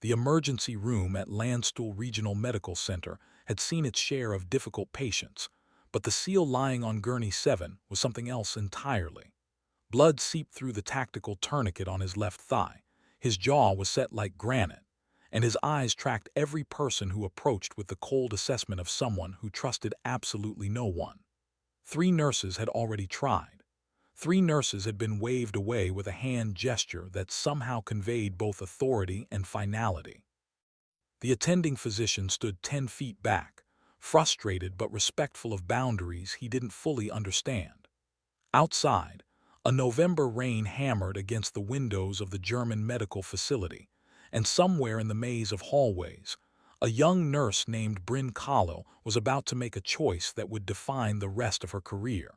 The emergency room at Landstuhl Regional Medical Center had seen its share of difficult patients, but the SEAL lying on Gurney 7 was something else entirely. Blood seeped through the tactical tourniquet on his left thigh, his jaw was set like granite, and his eyes tracked every person who approached with the cold assessment of someone who trusted absolutely no one. 3 nurses had already tried. 3 nurses had been waved away with a hand gesture that somehow conveyed both authority and finality. The attending physician stood 10 feet back, frustrated but respectful of boundaries he didn't fully understand. Outside, a November rain hammered against the windows of the German medical facility, and somewhere in the maze of hallways, a young nurse named Bryn Kahlo was about to make a choice that would define the rest of her career.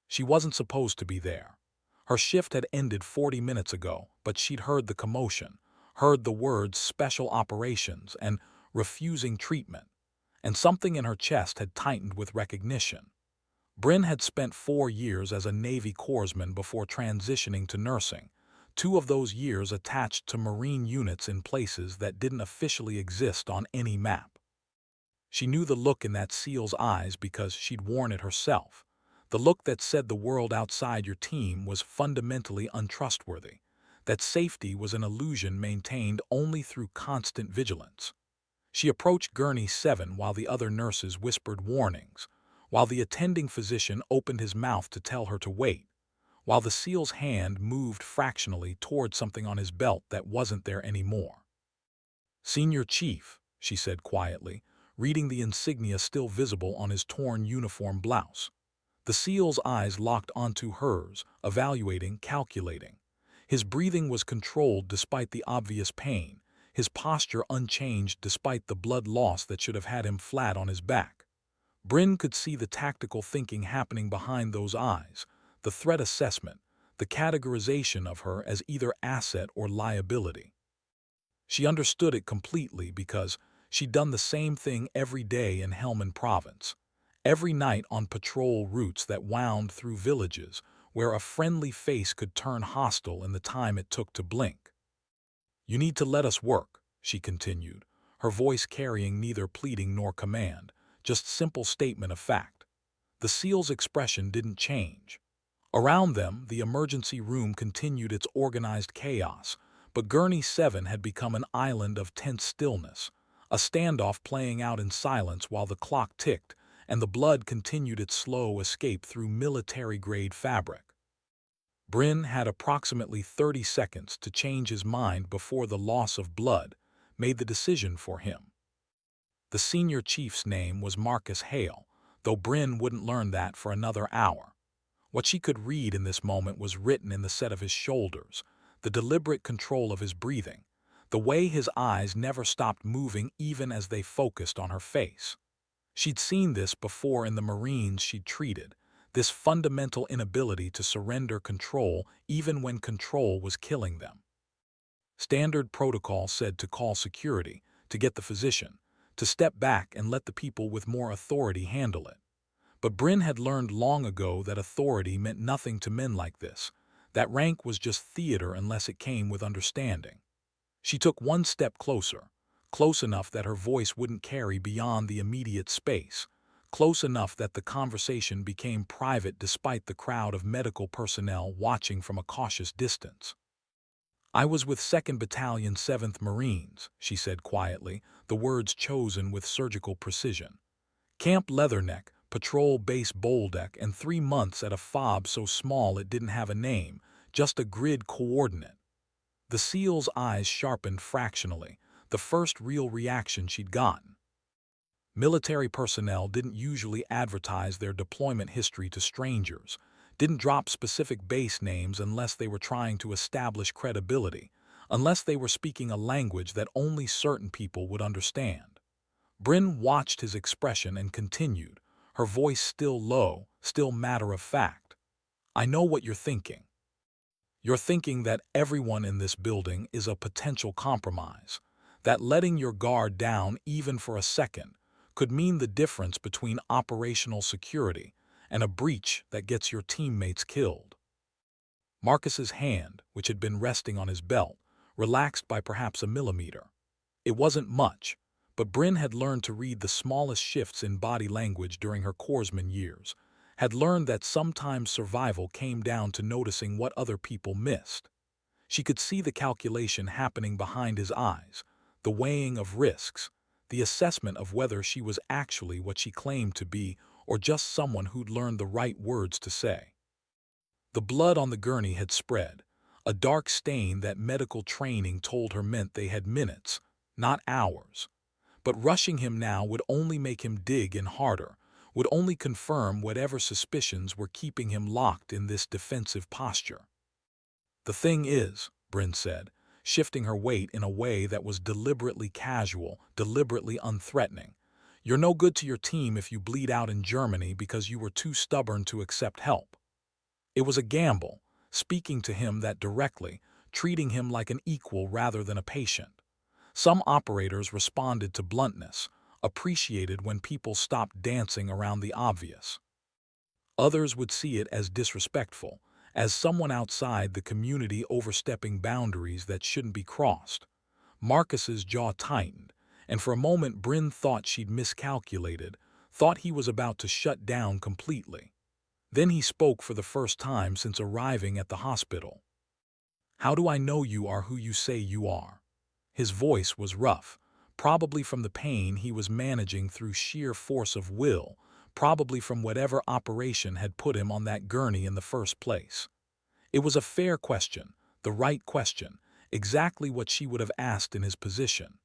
She wasn't supposed to be there. Her shift had ended 40 minutes ago, but she'd heard the commotion, heard the words special operations and refusing treatment, and something in her chest had tightened with recognition. Bryn had spent 4 years as a Navy corpsman before transitioning to nursing, 2 of those years attached to Marine units in places that didn't officially exist on any map. She knew the look in that SEAL's eyes because she'd worn it herself, the look that said the world outside your team was fundamentally untrustworthy, that safety was an illusion maintained only through constant vigilance. She approached Gurney 7 while the other nurses whispered warnings, while the attending physician opened his mouth to tell her to wait, while the SEAL's hand moved fractionally toward something on his belt that wasn't there anymore. "Senior Chief," she said quietly, reading the insignia still visible on his torn uniform blouse. The SEAL's eyes locked onto hers, evaluating, calculating. His breathing was controlled despite the obvious pain, his posture unchanged despite the blood loss that should have had him flat on his back. Bryn could see the tactical thinking happening behind those eyes, the threat assessment, the categorization of her as either asset or liability. She understood it completely because she'd done the same thing every day in Helmand Province, every night on patrol routes that wound through villages where a friendly face could turn hostile in the time it took to blink. "You need to let us work," she continued, her voice carrying neither pleading nor command, just simple statement of fact. The SEAL's expression didn't change. Around them, the emergency room continued its organized chaos, but Gurney 7 had become an island of tense stillness, a standoff playing out in silence while the clock ticked and the blood continued its slow escape through military-grade fabric. Bryn had approximately 30 seconds to change his mind before the loss of blood made the decision for him. The senior chief's name was Marcus Hale, though Bryn wouldn't learn that for another hour. What she could read in this moment was written in the set of his shoulders, the deliberate control of his breathing, the way his eyes never stopped moving even as they focused on her face. She'd seen this before in the Marines she'd treated, this fundamental inability to surrender control even when control was killing them. Standard protocol said to call security, to get the physician, to step back and let the people with more authority handle it. But Bryn had learned long ago that authority meant nothing to men like this, that rank was just theater unless it came with understanding. She took one step closer, close enough that her voice wouldn't carry beyond the immediate space, close enough that the conversation became private despite the crowd of medical personnel watching from a cautious distance. "I was with 2nd Battalion 7th Marines," she said quietly, the words chosen with surgical precision. "Camp Leatherneck, Patrol Base Bolduc, and 3 months at a FOB so small it didn't have a name, just a grid coordinate." The SEAL's eyes sharpened fractionally, the first real reaction she'd gotten. Military personnel didn't usually advertise their deployment history to strangers, didn't drop specific base names unless they were trying to establish credibility, unless they were speaking a language that only certain people would understand. Bryn watched his expression and continued, her voice still low, still matter of fact. "I know what you're thinking. You're thinking that everyone in this building is a potential compromise, that letting your guard down even for a second could mean the difference between operational security and a breach that gets your teammates killed." Marcus's hand, which had been resting on his belt, relaxed by perhaps a millimeter. It wasn't much, but Bryn had learned to read the smallest shifts in body language during her corpsman years, had learned that sometimes survival came down to noticing what other people missed. She could see the calculation happening behind his eyes, the weighing of risks, the assessment of whether she was actually what she claimed to be or just someone who'd learned the right words to say. The blood on the gurney had spread, a dark stain that medical training told her meant they had minutes, not hours. But rushing him now would only make him dig in harder, would only confirm whatever suspicions were keeping him locked in this defensive posture. "The thing is," Bryn said, shifting her weight in a way that was deliberately casual, deliberately unthreatening, "you're no good to your team if you bleed out in Germany because you were too stubborn to accept help." It was a gamble, speaking to him that directly, treating him like an equal rather than a patient. Some operators responded to bluntness, appreciated when people stopped dancing around the obvious. Others would see it as disrespectful, as someone outside the community overstepping boundaries that shouldn't be crossed. Marcus's jaw tightened, and for a moment Bryn thought she'd miscalculated, thought he was about to shut down completely. Then he spoke for the first time since arriving at the hospital. "How do I know you are who you say you are?" His voice was rough, probably from the pain he was managing through sheer force of will, probably from whatever operation had put him on that gurney in the first place. It was a fair question, the right question, exactly what she would have asked in his position.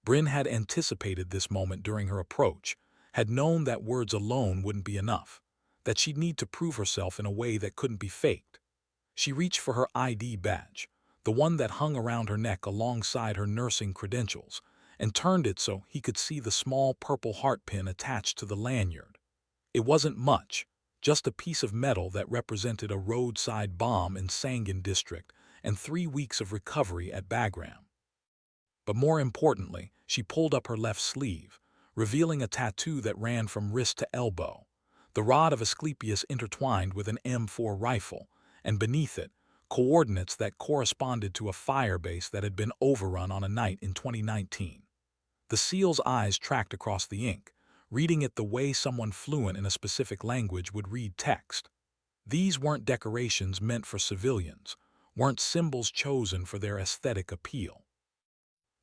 Bryn had anticipated this moment during her approach, had known that words alone wouldn't be enough, that she'd need to prove herself in a way that couldn't be faked. She reached for her ID badge, the one that hung around her neck alongside her nursing credentials, and turned it so he could see the small purple heart pin attached to the lanyard. It wasn't much, just a piece of metal that represented a roadside bomb in Sangin district and 3 weeks of recovery at Bagram. But more importantly, she pulled up her left sleeve, revealing a tattoo that ran from wrist to elbow, the rod of Asclepius intertwined with an M4 rifle, and beneath it, coordinates that corresponded to a firebase that had been overrun on a night in 2019. The SEAL's eyes tracked across the ink, reading it the way someone fluent in a specific language would read text. These weren't decorations meant for civilians, weren't symbols chosen for their aesthetic appeal.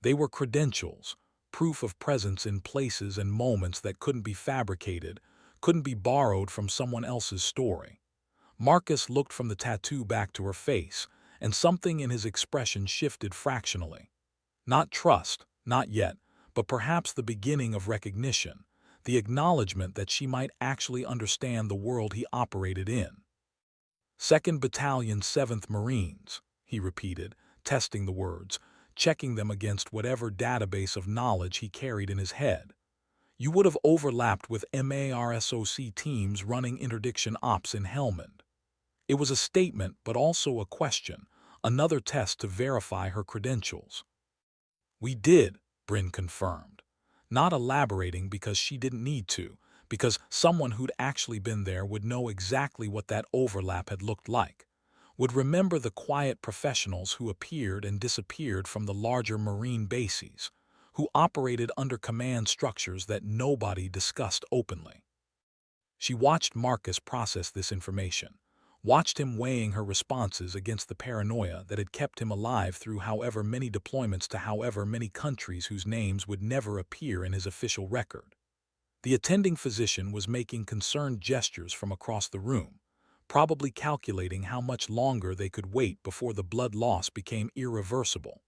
They were credentials, proof of presence in places and moments that couldn't be fabricated, couldn't be borrowed from someone else's story. Marcus looked from the tattoo back to her face, and something in his expression shifted fractionally. Not trust, not yet, but perhaps the beginning of recognition, the acknowledgement that she might actually understand the world he operated in. "2nd Battalion 7th Marines," he repeated, testing the words, checking them against whatever database of knowledge he carried in his head. "You would have overlapped with MARSOC teams running interdiction ops in Helmand." It was a statement, but also a question, another test to verify her credentials. "We did," Bryn confirmed, not elaborating because she didn't need to, because someone who'd actually been there would know exactly what that overlap had looked like, would remember the quiet professionals who appeared and disappeared from the larger Marine bases, who operated under command structures that nobody discussed openly. She watched Marcus process this information, watched him weighing her responses against the paranoia that had kept him alive through however many deployments to however many countries whose names would never appear in his official record. The attending physician was making concerned gestures from across the room, probably calculating how much longer they could wait before the blood loss became irreversible,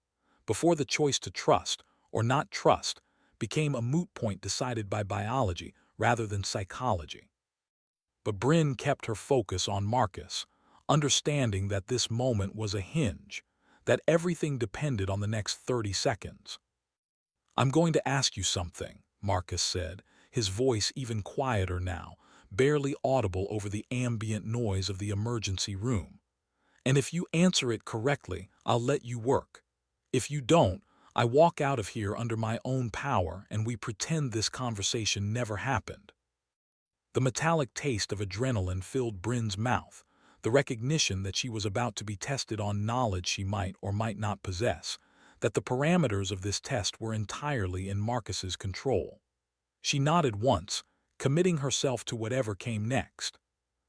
before the choice to trust or not trust became a moot point decided by biology rather than psychology. But Bryn kept her focus on Marcus, understanding that this moment was a hinge, that everything depended on the next 30 seconds. "I'm going to ask you something," Marcus said, his voice even quieter now, barely audible over the ambient noise of the emergency room. "And if you answer it correctly, I'll let you work. If you don't, I walk out of here under my own power and we pretend this conversation never happened." The metallic taste of adrenaline filled Bryn's mouth, the recognition that she was about to be tested on knowledge she might or might not possess, that the parameters of this test were entirely in Marcus's control. She nodded once, committing herself to whatever came next.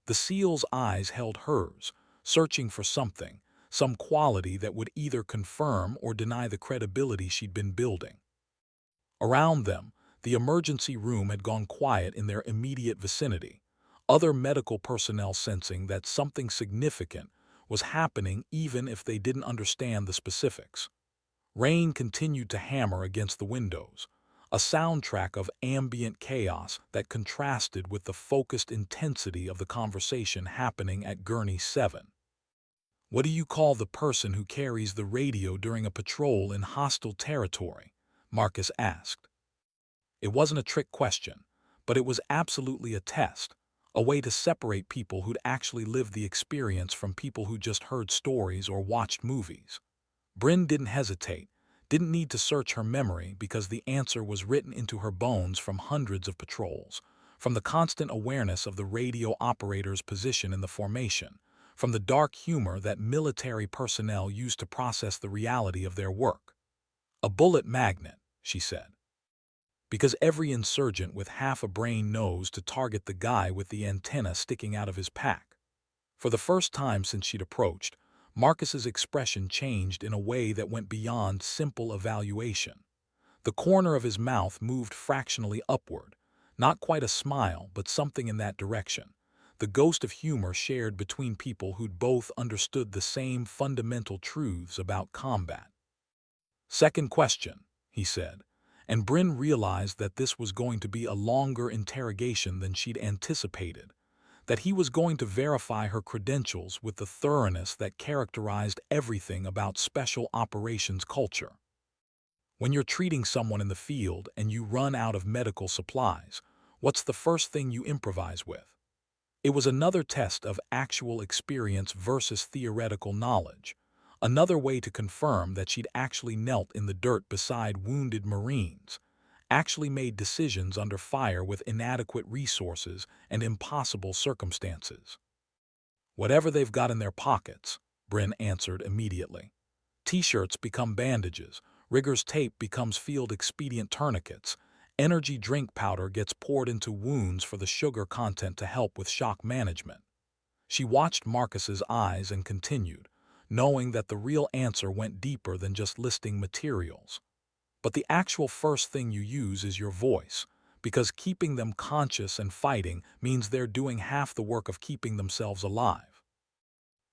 The SEAL's eyes held hers, searching for something, some quality that would either confirm or deny the credibility she'd been building. Around them, the emergency room had gone quiet in their immediate vicinity, other medical personnel sensing that something significant was happening even if they didn't understand the specifics. Rain continued to hammer against the windows, a soundtrack of ambient chaos that contrasted with the focused intensity of the conversation happening at Gurney 7. "What do you call the person who carries the radio during a patrol in hostile territory?" Marcus asked. It wasn't a trick question, but it was absolutely a test, a way to separate people who'd actually lived the experience from people who just heard stories or watched movies. Bryn didn't hesitate, didn't need to search her memory because the answer was written into her bones from hundreds of patrols, from the constant awareness of the radio operator's position in the formation, from the dark humor that military personnel used to process the reality of their work. "A bullet magnet," she said. Because every insurgent with half a brain knows to target the guy with the antenna sticking out of his pack. For the first time since she'd approached, Marcus's expression changed in a way that went beyond simple evaluation. The corner of his mouth moved fractionally upward, not quite a smile, but something in that direction, the ghost of humor shared between people who'd both understood the same fundamental truths about combat. "Second question," he said, and Bryn realized that this was going to be a longer interrogation than she'd anticipated, that he was going to verify her credentials with the thoroughness that characterized everything about special operations culture. "When you're treating someone in the field and you run out of medical supplies, what's the first thing you improvise with?" It was another test of actual experience versus theoretical knowledge, another way to confirm that she'd actually knelt in the dirt beside wounded Marines, actually made decisions under fire with inadequate resources and impossible circumstances. "Whatever they've got in their pockets," Bryn answered immediately. "T-shirts become bandages, rigger's tape becomes field-expedient tourniquets, energy drink powder gets poured into wounds for the sugar content to help with shock management." She watched Marcus's eyes and continued, knowing that the real answer went deeper than just listing materials. "But the actual first thing you use is your voice, because keeping them conscious and fighting means they're doing half the work of keeping themselves alive."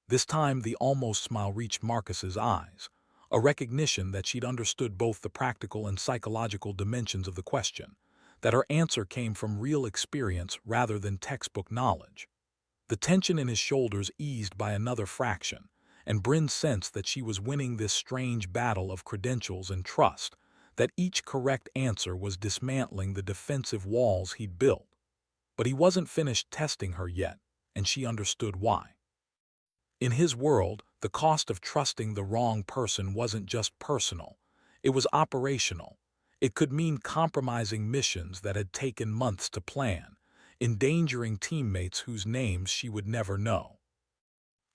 This time the almost smile reached Marcus's eyes, a recognition that she'd understood both the practical and psychological dimensions of the question, that her answer came from real experience rather than textbook knowledge. The tension in his shoulders eased by another fraction, and Bryn sensed that she was winning this strange battle of credentials and trust, that each correct answer was dismantling the defensive walls he'd built. But he wasn't finished testing her yet, and she understood why. In his world, the cost of trusting the wrong person wasn't just personal, it was operational. It could mean compromising missions that had taken months to plan, endangering teammates whose names she would never know.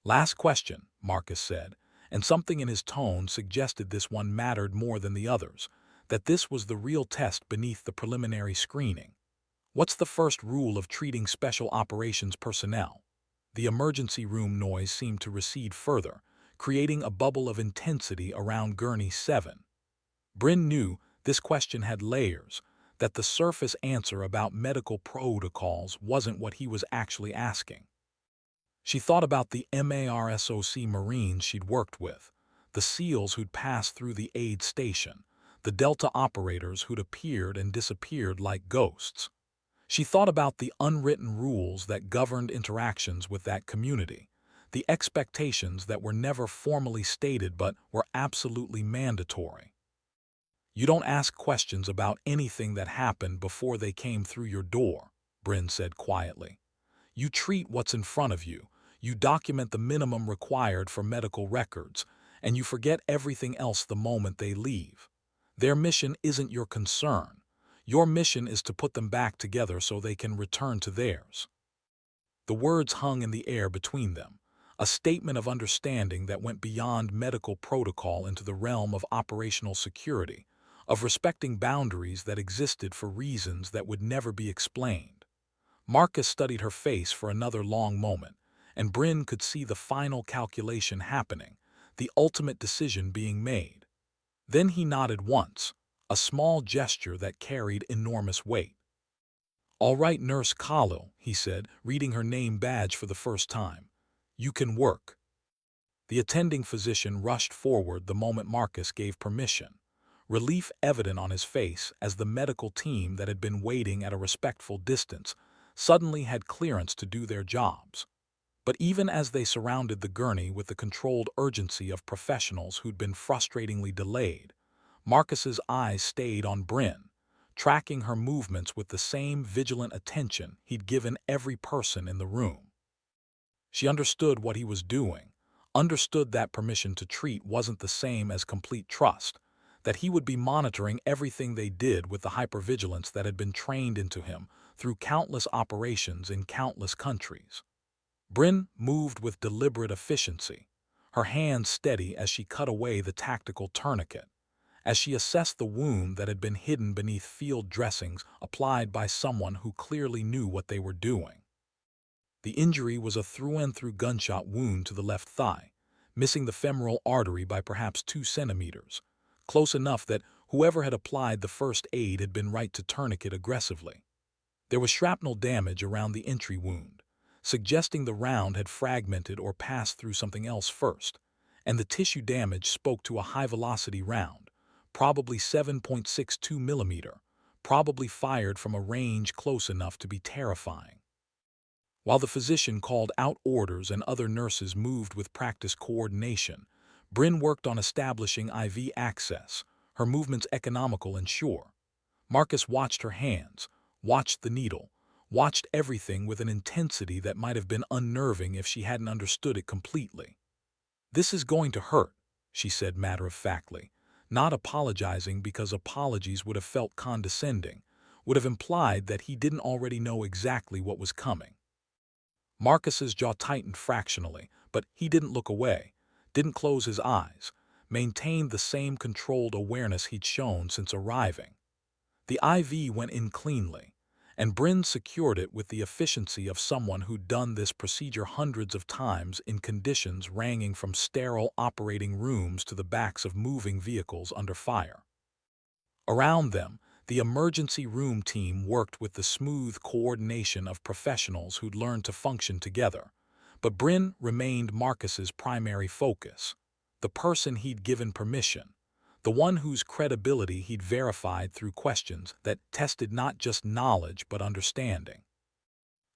"Last question," Marcus said, and something in his tone suggested this one mattered more than the others, that this was the real test beneath the preliminary screening. "What's the first rule of treating special operations personnel?" The emergency room noise seemed to recede further, creating a bubble of intensity around Gurney 7. Bryn knew this question had layers, that the surface answer about medical protocols wasn't what he was actually asking. She thought about the MARSOC Marines she'd worked with, the SEALs who'd passed through the aid station, the Delta operators who'd appeared and disappeared like ghosts. She thought about the unwritten rules that governed interactions with that community, the expectations that were never formally stated but were absolutely mandatory. "You don't ask questions about anything that happened before they came through your door," Bryn said quietly. "You treat what's in front of you, you document the minimum required for medical records, and you forget everything else the moment they leave. Their mission isn't your concern. Your mission is to put them back together so they can return to theirs." The words hung in the air between them, a statement of understanding that went beyond medical protocol into the realm of operational security, of respecting boundaries that existed for reasons that would never be explained. Marcus studied her face for another long moment, and Bryn could see the final calculation happening, the ultimate decision being made. Then he nodded once, a small gesture that carried enormous weight. "All right, Nurse Khalil," he said, reading her name badge for the first time. "You can work." The attending physician rushed forward the moment Marcus gave permission, relief evident on his face as the medical team that had been waiting at a respectful distance suddenly had clearance to do their jobs. But even as they surrounded the gurney with the controlled urgency of professionals who'd been frustratingly delayed, Marcus's eyes stayed on Bryn, tracking her movements with the same vigilant attention he'd given every person in the room. She understood what he was doing, understood that permission to treat wasn't the same as complete trust, that he would be monitoring everything they did with the hypervigilance that had been trained into him through countless operations in countless countries. Bryn moved with deliberate efficiency, her hands steady as she cut away the tactical tourniquet, as she assessed the wound that had been hidden beneath field dressings applied by someone who clearly knew what they were doing. The injury was a through-and-through gunshot wound to the left thigh, missing the femoral artery by perhaps 2 centimeters, close enough that whoever had applied the first aid had been right to tourniquet aggressively. There was shrapnel damage around the entry wound, suggesting the round had fragmented or passed through something else first, and the tissue damage spoke to a high-velocity round, probably 7.62 millimeter, probably fired from a range close enough to be terrifying. While the physician called out orders and other nurses moved with practiced coordination, Bryn worked on establishing IV access, her movements economical and sure. Marcus watched her hands, watched the needle, watched everything with an intensity that might have been unnerving if she hadn't understood it completely. "This is going to hurt," she said matter-of-factly, not apologizing because apologies would have felt condescending, would have implied that he didn't already know exactly what was coming. Marcus's jaw tightened fractionally, but he didn't look away, didn't close his eyes, maintained the same controlled awareness he'd shown since arriving. The IV went in cleanly, and Bryn secured it with the efficiency of someone who'd done this procedure hundreds of times in conditions ranging from sterile operating rooms to the backs of moving vehicles under fire. Around them, the emergency room team worked with the smooth coordination of professionals who'd learned to function together, but Bryn remained Marcus's primary focus, the person he'd given permission, the one whose credibility he'd verified through questions that tested not just knowledge but understanding.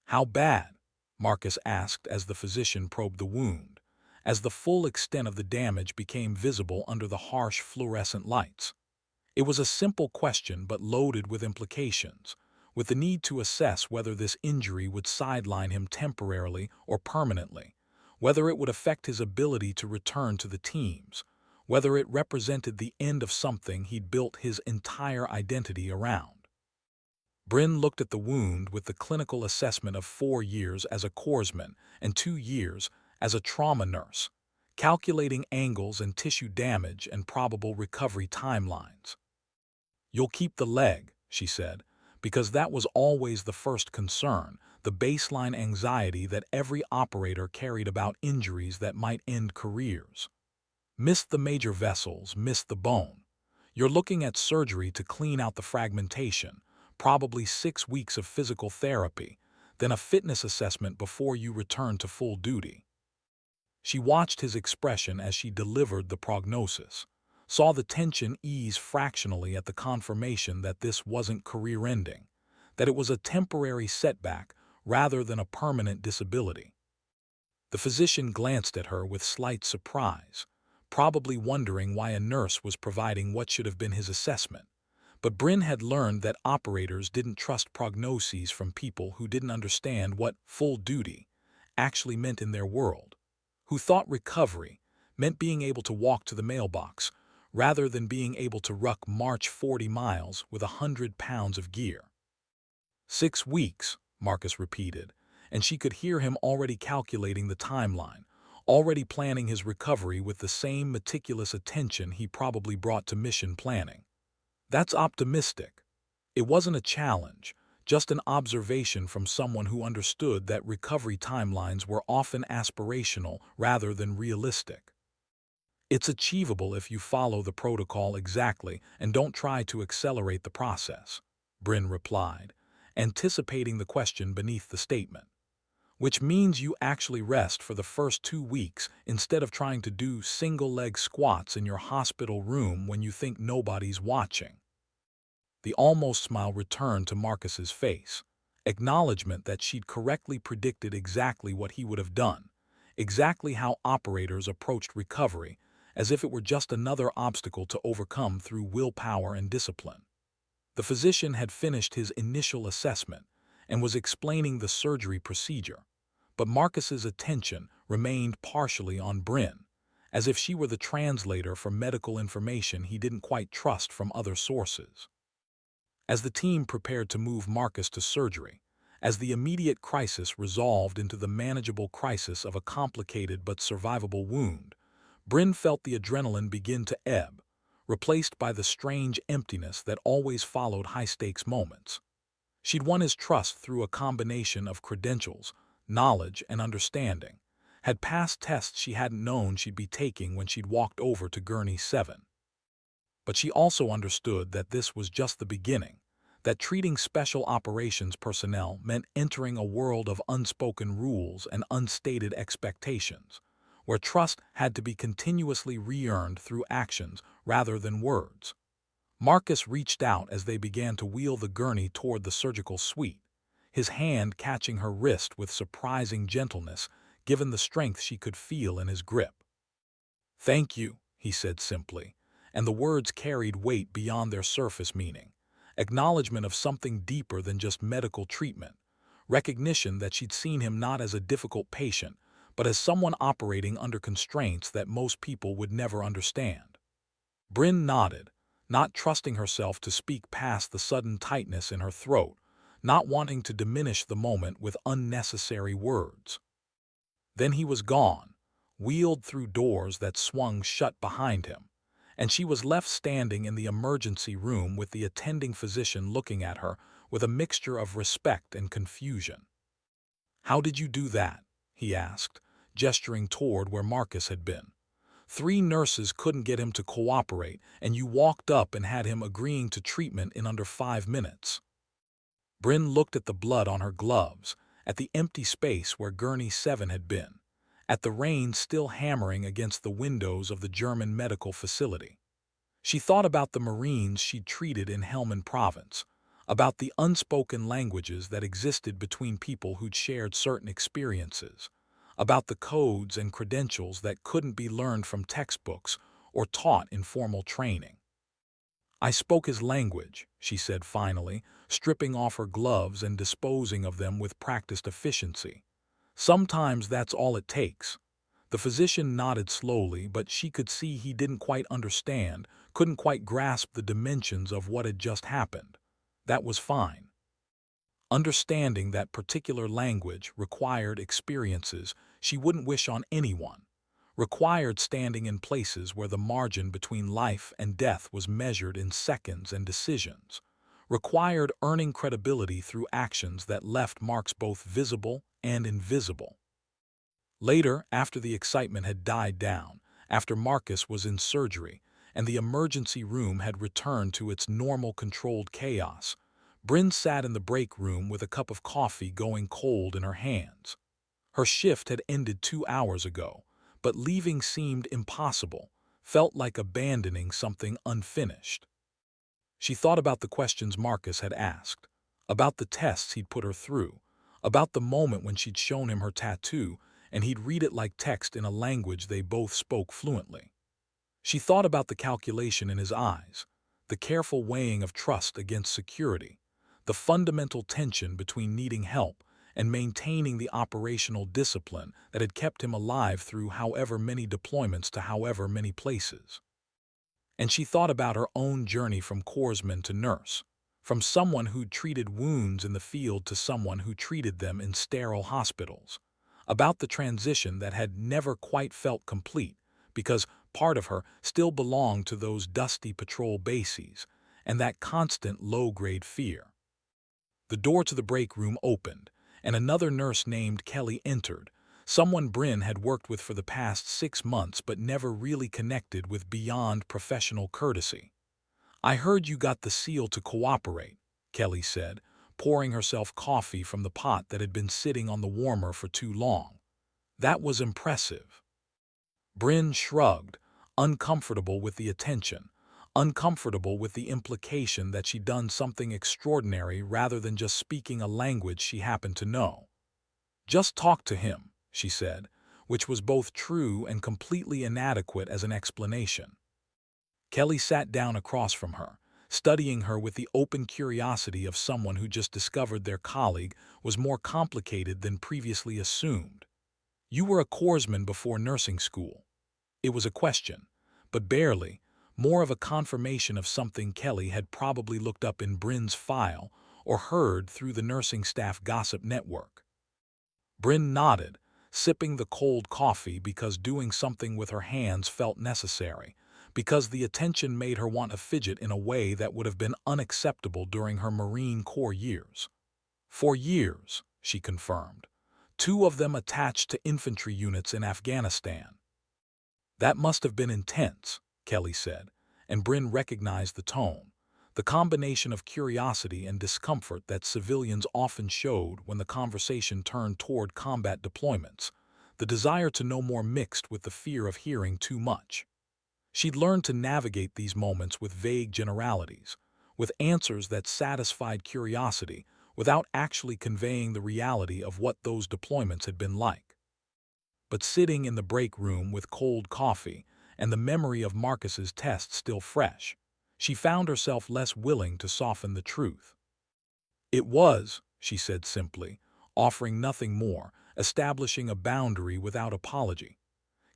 "How bad?" Marcus asked as the physician probed the wound, as the full extent of the damage became visible under the harsh fluorescent lights. It was a simple question but loaded with implications, with the need to assess whether this injury would sideline him temporarily or permanently, whether it would affect his ability to return to the teams, whether it represented the end of something he'd built his entire identity around. Bryn looked at the wound with the clinical assessment of 4 years as a corpsman and 2 years as a trauma nurse, calculating angles and tissue damage and probable recovery timelines. "You'll keep the leg," she said, because that was always the first concern, the baseline anxiety that every operator carried about injuries that might end careers. "Missed the major vessels, missed the bone. You're looking at surgery to clean out the fragmentation, probably 6 weeks of physical therapy, then a fitness assessment before you return to full duty." She watched his expression as she delivered the prognosis, saw the tension ease fractionally at the confirmation that this wasn't career-ending, that it was a temporary setback rather than a permanent disability. The physician glanced at her with slight surprise, probably wondering why a nurse was providing what should have been his assessment. But Bryn had learned that operators didn't trust prognoses from people who didn't understand what full duty actually meant in their world, who thought recovery meant being able to walk to the mailbox rather than being able to march 40 miles with 100 pounds of gear. 6 weeks, Marcus repeated, and she could hear him already calculating the timeline, already planning his recovery with the same meticulous attention he probably brought to mission planning. That's optimistic. It wasn't a challenge, just an observation from someone who understood that recovery timelines were often aspirational rather than realistic. It's achievable if you follow the protocol exactly and don't try to accelerate the process, Bryn replied, anticipating the question beneath the statement. Which means you actually rest for the first 2 weeks instead of trying to do single-leg squats in your hospital room when you think nobody's watching. The almost smile returned to Marcus's face, acknowledgement that she'd correctly predicted exactly what he would have done, exactly how operators approached recovery, as if it were just another obstacle to overcome through willpower and discipline. The physician had finished his initial assessment and was explaining the surgery procedure, but Marcus's attention remained partially on Bryn, as if she were the translator for medical information he didn't quite trust from other sources. As the team prepared to move Marcus to surgery, as the immediate crisis resolved into the manageable crisis of a complicated but survivable wound, Bryn felt the adrenaline begin to ebb, replaced by the strange emptiness that always followed high-stakes moments. She'd won his trust through a combination of credentials, knowledge, and understanding, had passed tests she hadn't known she'd be taking when she'd walked over to Gurney 7. But she also understood that this was just the beginning, that treating special operations personnel meant entering a world of unspoken rules and unstated expectations, where trust had to be continuously re-earned through actions rather than words. Marcus reached out as they began to wheel the gurney toward the surgical suite, his hand catching her wrist with surprising gentleness given the strength she could feel in his grip. "Thank you," he said simply, and the words carried weight beyond their surface meaning, acknowledgement of something deeper than just medical treatment, recognition that she'd seen him not as a difficult patient, but as someone operating under constraints that most people would never understand. Bryn nodded, not trusting herself to speak past the sudden tightness in her throat, not wanting to diminish the moment with unnecessary words. Then he was gone, wheeled through doors that swung shut behind him, and she was left standing in the emergency room with the attending physician looking at her with a mixture of respect and confusion. "How did you do that?" he asked, gesturing toward where Marcus had been. "3 nurses couldn't get him to cooperate, and you walked up and had him agreeing to treatment in under 5 minutes. Bryn looked at the blood on her gloves, at the empty space where Gurney 7 had been, at the rain still hammering against the windows of the German medical facility. She thought about the Marines she'd treated in Helmand Province, about the unspoken languages that existed between people who'd shared certain experiences, about the codes and credentials that couldn't be learned from textbooks or taught in formal training. "I spoke his language," she said finally, stripping off her gloves and disposing of them with practiced efficiency. "Sometimes that's all it takes." The physician nodded slowly, but she could see he didn't quite understand, couldn't quite grasp the dimensions of what had just happened. That was fine. Understanding that particular language required experiences she wouldn't wish on anyone, required standing in places where the margin between life and death was measured in seconds and decisions, required earning credibility through actions that left marks both visible and invisible. Later, after the excitement had died down, after Marcus was in surgery, and the emergency room had returned to its normal controlled chaos, Bryn sat in the break room with a cup of coffee going cold in her hands. Her shift had ended 2 hours ago, but leaving seemed impossible, felt like abandoning something unfinished. She thought about the questions Marcus had asked, about the tests he'd put her through, about the moment when she'd shown him her tattoo and he'd read it like text in a language they both spoke fluently. She thought about the calculation in his eyes, the careful weighing of trust against security, the fundamental tension between needing help and maintaining the operational discipline that had kept him alive through however many deployments to however many places. And she thought about her own journey from corpsman to nurse, from someone who'd treated wounds in the field to someone who treated them in sterile hospitals, about the transition that had never quite felt complete, because part of her still belonged to those dusty patrol bases and that constant low-grade fear. The door to the break room opened, and another nurse named Kelly entered, someone Bryn had worked with for the past 6 months but never really connected with beyond professional courtesy. "I heard you got the SEAL to cooperate," Kelly said, pouring herself coffee from the pot that had been sitting on the warmer for too long. "That was impressive." Bryn shrugged, uncomfortable with the attention, uncomfortable with the implication that she'd done something extraordinary rather than just speaking a language she happened to know. "Just talk to him," she said, which was both true and completely inadequate as an explanation. Kelly sat down across from her, studying her with the open curiosity of someone who just discovered their colleague was more complicated than previously assumed. "You were a corpsman before nursing school." It was a question, but barely, more of a confirmation of something Kelly had probably looked up in Bryn's file or heard through the nursing staff gossip network. Bryn nodded, sipping the cold coffee because doing something with her hands felt necessary, because the attention made her want to fidget in a way that would have been unacceptable during her Marine Corps years. "For years," she confirmed. "2 of them attached to infantry units in Afghanistan." "That must have been intense," Kelly said, and Bryn recognized the tone, the combination of curiosity and discomfort that civilians often showed when the conversation turned toward combat deployments, the desire to know more mixed with the fear of hearing too much. She'd learned to navigate these moments with vague generalities, with answers that satisfied curiosity without actually conveying the reality of what those deployments had been like. But sitting in the break room with cold coffee and the memory of Marcus's test still fresh, she found herself less willing to soften the truth. "It was," she said simply, offering nothing more, establishing a boundary without apology.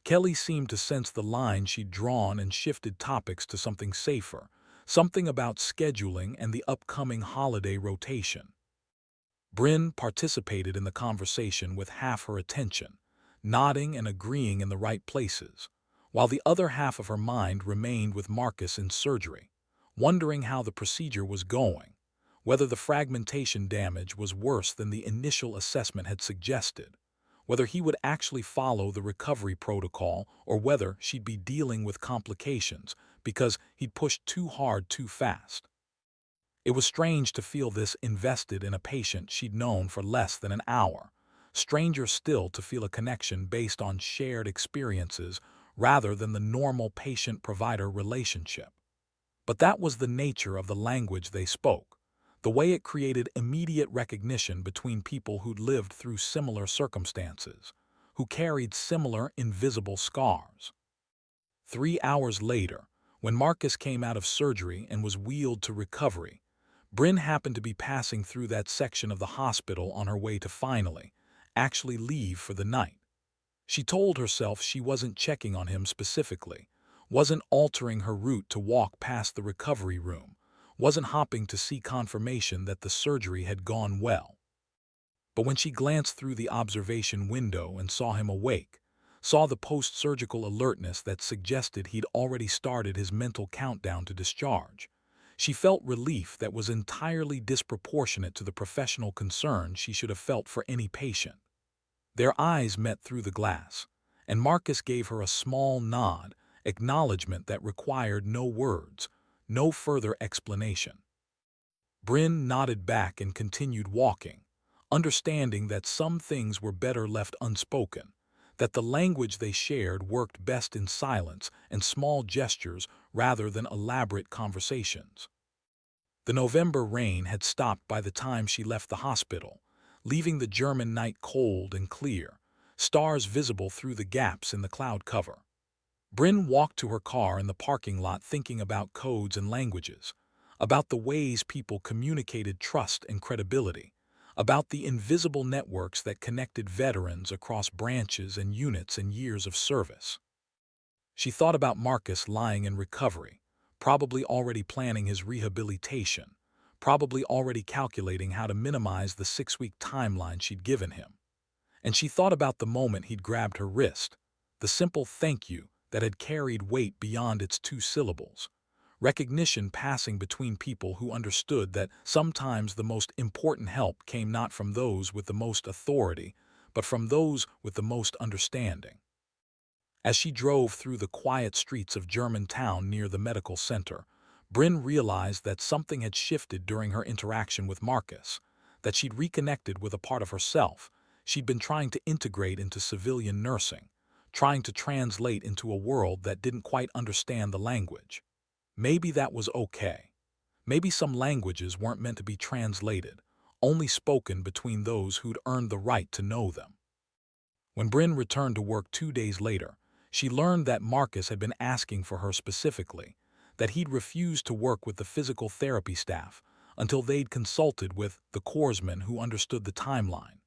Kelly seemed to sense the line she'd drawn and shifted topics to something safer, something about scheduling and the upcoming holiday rotation. Bryn participated in the conversation with half her attention, nodding and agreeing in the right places, while the other half of her mind remained with Marcus in surgery, wondering how the procedure was going, whether the fragmentation damage was worse than the initial assessment had suggested, whether he would actually follow the recovery protocol or whether she'd be dealing with complications because he'd pushed too hard too fast. It was strange to feel this invested in a patient she'd known for less than an hour, stranger still to feel a connection based on shared experiences rather than the normal patient-provider relationship. But that was the nature of the language they spoke, the way it created immediate recognition between people who'd lived through similar circumstances, who carried similar invisible scars. 3 hours later, when Marcus came out of surgery and was wheeled to recovery, Bryn happened to be passing through that section of the hospital on her way to finally, actually leave for the night. She told herself she wasn't checking on him specifically, wasn't altering her route to walk past the recovery room, wasn't hopping to see confirmation that the surgery had gone well. But when she glanced through the observation window and saw him awake, saw the post-surgical alertness that suggested he'd already started his mental countdown to discharge, she felt relief that was entirely disproportionate to the professional concern she should have felt for any patient. Their eyes met through the glass, and Marcus gave her a small nod, acknowledgement that required no words, no further explanation. Bryn nodded back and continued walking, understanding that some things were better left unspoken, that the language they shared worked best in silence and small gestures rather than elaborate conversations. The November rain had stopped by the time she left the hospital, leaving the German night cold and clear, stars visible through the gaps in the cloud cover. Bryn walked to her car in the parking lot thinking about codes and languages, about the ways people communicated trust and credibility, about the invisible networks that connected veterans across branches and units and years of service. She thought about Marcus lying in recovery, probably already planning his rehabilitation, probably already calculating how to minimize the 6-week timeline she'd given him. And she thought about the moment he'd grabbed her wrist, the simple thank you that had carried weight beyond its two syllables. Recognition passing between people who understood that sometimes the most important help came not from those with the most authority, but from those with the most understanding. As she drove through the quiet streets of Germantown near the medical center, Bryn realized that something had shifted during her interaction with Marcus, that she'd reconnected with a part of herself she'd been trying to integrate into civilian nursing, trying to translate into a world that didn't quite understand the language. Maybe that was okay. Maybe some languages weren't meant to be translated, only spoken between those who'd earned the right to know them. When Bryn returned to work 2 days later, she learned that Marcus had been asking for her specifically, that he'd refused to work with the physical therapy staff until they'd consulted with the corpsman who understood the timeline.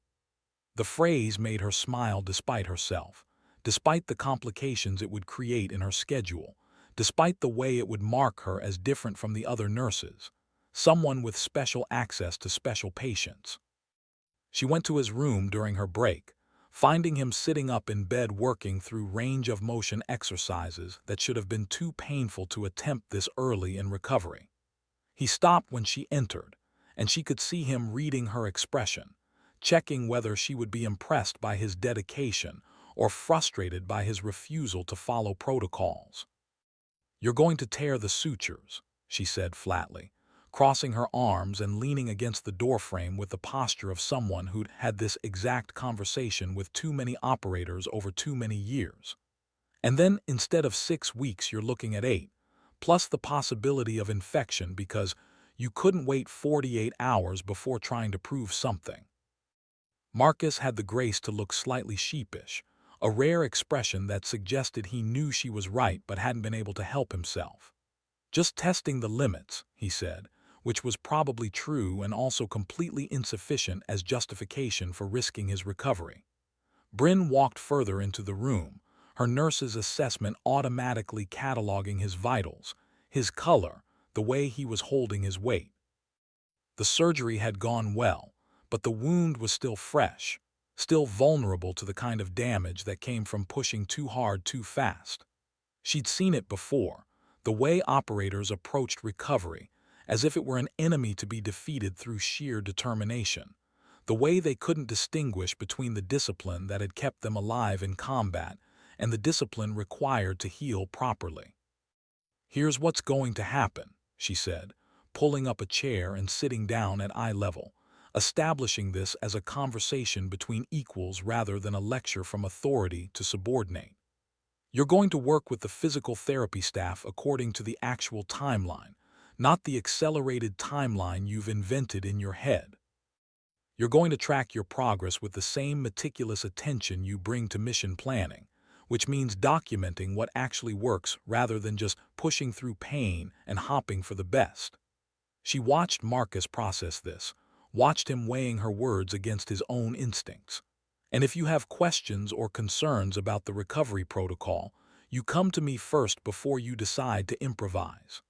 The phrase made her smile despite herself, despite the complications it would create in her schedule, despite the way it would mark her as different from the other nurses, someone with special access to special patients. She went to his room during her break, finding him sitting up in bed working through range of motion exercises that should have been too painful to attempt this early in recovery. He stopped when she entered, and she could see him reading her expression, checking whether she would be impressed by his dedication or frustrated by his refusal to follow protocols. "You're going to tear the sutures," she said flatly, crossing her arms and leaning against the doorframe with the posture of someone who'd had this exact conversation with too many operators over too many years. "And then instead of 6 weeks you're looking at 8, plus the possibility of infection because you couldn't wait 48 hours before trying to prove something." Marcus had the grace to look slightly sheepish, a rare expression that suggested he knew she was right but hadn't been able to help himself. "Just testing the limits," he said, which was probably true and also completely insufficient as justification for risking his recovery. Bryn walked further into the room, her nurse's assessment automatically cataloging his vitals, his color, the way he was holding his weight. The surgery had gone well, but the wound was still fresh, still vulnerable to the kind of damage that came from pushing too hard too fast. She'd seen it before, the way operators approached recovery, as if it were an enemy to be defeated through sheer determination, the way they couldn't distinguish between the discipline that had kept them alive in combat and the discipline required to heal properly. "Here's what's going to happen," she said, pulling up a chair and sitting down at eye level, establishing this as a conversation between equals rather than a lecture from authority to subordinate. "You're going to work with the physical therapy staff according to the actual timeline, not the accelerated timeline you've invented in your head. You're going to track your progress with the same meticulous attention you bring to mission planning, which means documenting what actually works rather than just pushing through pain and hopping for the best." She watched Marcus process this, watched him weighing her words against his own instincts. "And if you have questions or concerns about the recovery protocol, you come to me first before you decide to improvise."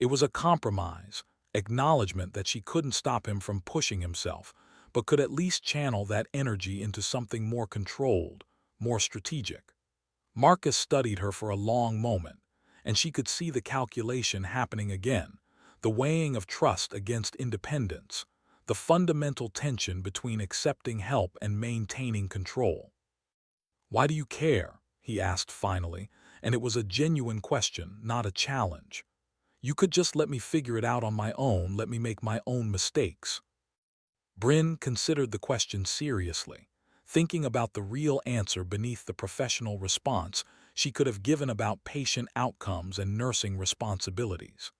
It was a compromise, acknowledgement that she couldn't stop him from pushing himself, but could at least channel that energy into something more controlled, more strategic. Marcus studied her for a long moment, and she could see the calculation happening again, the weighing of trust against independence, the fundamental tension between accepting help and maintaining control. "Why do you care?" he asked finally, and it was a genuine question, not a challenge. "You could just let me figure it out on my own, let me make my own mistakes." Bryn considered the question seriously, thinking about the real answer beneath the professional response she could have given about patient outcomes and nursing responsibilities.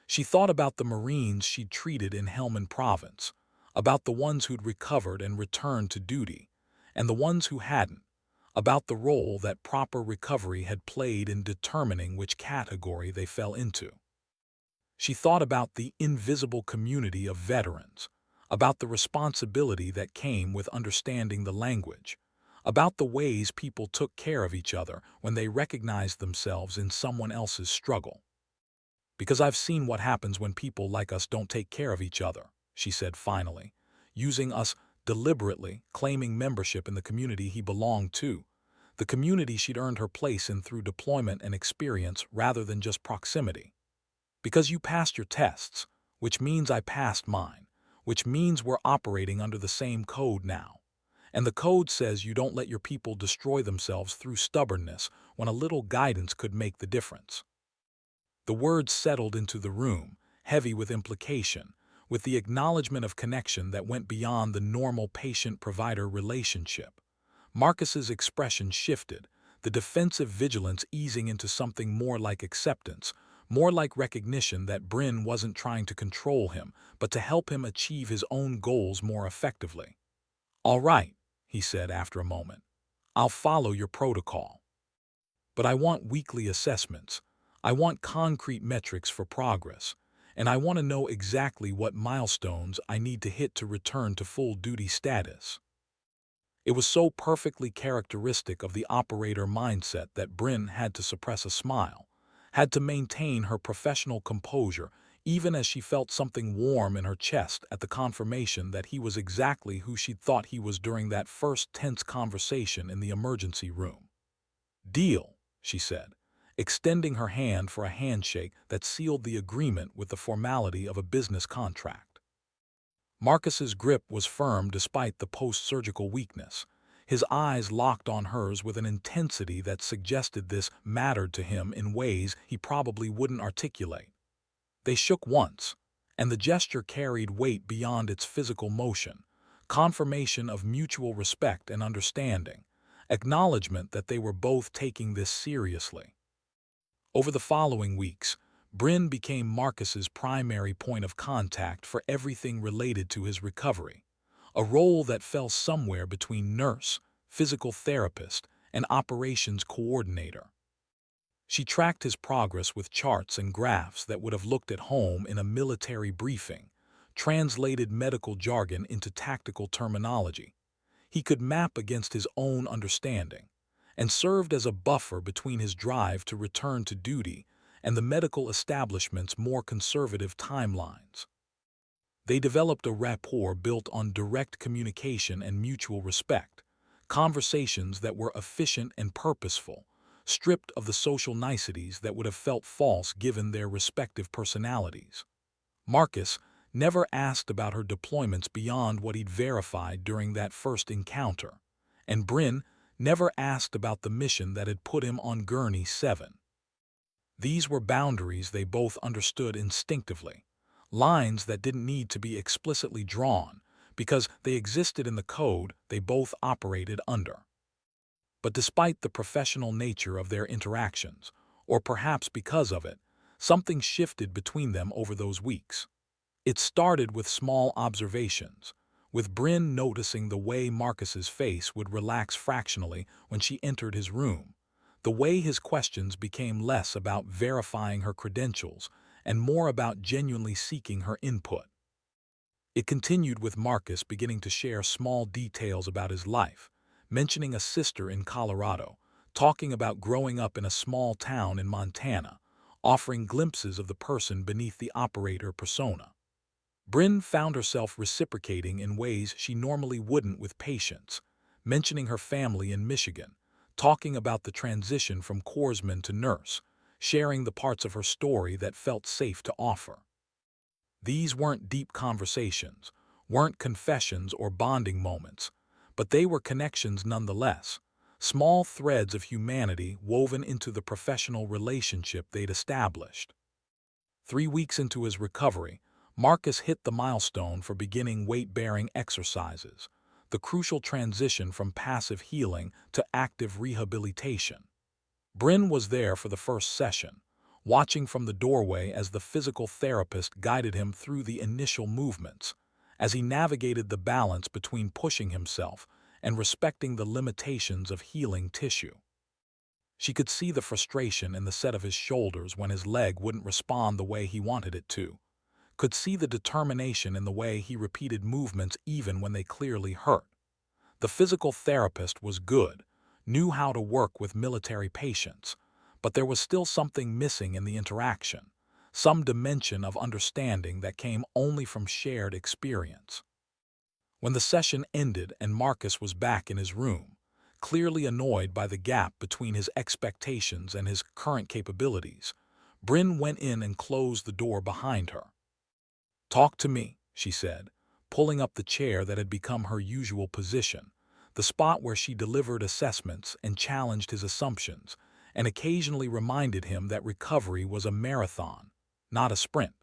She thought about the Marines she'd treated in Helmand Province, about the ones who'd recovered and returned to duty, and the ones who hadn't, about the role that proper recovery had played in determining which category they fell into. She thought about the invisible community of veterans, about the responsibility that came with understanding the language, about the ways people took care of each other when they recognized themselves in someone else's struggle. "Because I've seen what happens when people like us don't take care of each other," she said finally, "using us deliberately claiming membership in the community he belonged to, the community she'd earned her place in through deployment and experience rather than just proximity. Because you passed your tests, which means I passed mine, which means we're operating under the same code now. And the code says you don't let your people destroy themselves through stubbornness when a little guidance could make the difference. The words settled into the room, heavy with implication, with the acknowledgement of connection that went beyond the normal patient-provider relationship. Marcus's expression shifted, the defensive vigilance easing into something more like acceptance, more like recognition that Bryn wasn't trying to control him, but to help him achieve his own goals more effectively. "All right," he said after a moment. "I'll follow your protocol. But I want weekly assessments. I want concrete metrics for progress. And I want to know exactly what milestones I need to hit to return to full-duty status." It was so perfectly characteristic of the operator mindset that Bryn had to suppress a smile, had to maintain her professional composure even as she felt something warm in her chest at the confirmation that he was exactly who she'd thought he was during that first tense conversation in the emergency room. "Deal," she said, extending her hand for a handshake that sealed the agreement with the formality of a business contract. Marcus's grip was firm despite the post-surgical weakness. His eyes locked on hers with an intensity that suggested this mattered to him in ways he probably wouldn't articulate. They shook once, and the gesture carried weight beyond its physical motion, confirmation of mutual respect and understanding, acknowledgement that they were both taking this seriously. Over the following weeks, Bryn became Marcus's primary point of contact for everything related to his recovery, a role that fell somewhere between nurse, physical therapist, and operations coordinator. She tracked his progress with charts and graphs that would have looked at home in a military briefing, translated medical jargon into tactical terminology. He could map against his own understanding, and served as a buffer between his drive to return to duty and the medical establishment's more conservative timelines. They developed a rapport built on direct communication and mutual respect, conversations that were efficient and purposeful, stripped of the social niceties that would have felt false given their respective personalities. Marcus never asked about her deployments beyond what he'd verified during that first encounter, and Bryn never asked about the mission that had put him on Gurney 7. These were boundaries they both understood instinctively, lines that didn't need to be explicitly drawn because they existed in the code they both operated under. But despite the professional nature of their interactions, or perhaps because of it, something shifted between them over those weeks. It started with small observations, with Bryn noticing the way Marcus's face would relax fractionally when she entered his room, the way his questions became less about verifying her credentials and more about genuinely seeking her input. It continued with Marcus beginning to share small details about his life, mentioning a sister in Colorado, talking about growing up in a small town in Montana, offering glimpses of the person beneath the operator persona. Bryn found herself reciprocating in ways she normally wouldn't with patients, mentioning her family in Michigan, talking about the transition from corpsman to nurse, sharing the parts of her story that felt safe to offer. These weren't deep conversations, weren't confessions or bonding moments, but they were connections nonetheless, small threads of humanity woven into the professional relationship they'd established. 3 weeks into his recovery, Marcus hit the milestone for beginning weight-bearing exercises, the crucial transition from passive healing to active rehabilitation. Bryn was there for the first session, watching from the doorway as the physical therapist guided him through the initial movements, as he navigated the balance between pushing himself and respecting the limitations of healing tissue. She could see the frustration in the set of his shoulders when his leg wouldn't respond the way he wanted it to, could see the determination in the way he repeated movements even when they clearly hurt. The physical therapist was good, knew how to work with military patients, but there was still something missing in the interaction, some dimension of understanding that came only from shared experience. When the session ended and Marcus was back in his room, clearly annoyed by the gap between his expectations and his current capabilities, Bryn went in and closed the door behind her. "Talk to me," she said, pulling up the chair that had become her usual position, the spot where she delivered assessments and challenged his assumptions, and occasionally reminded him that recovery was a marathon, not a sprint.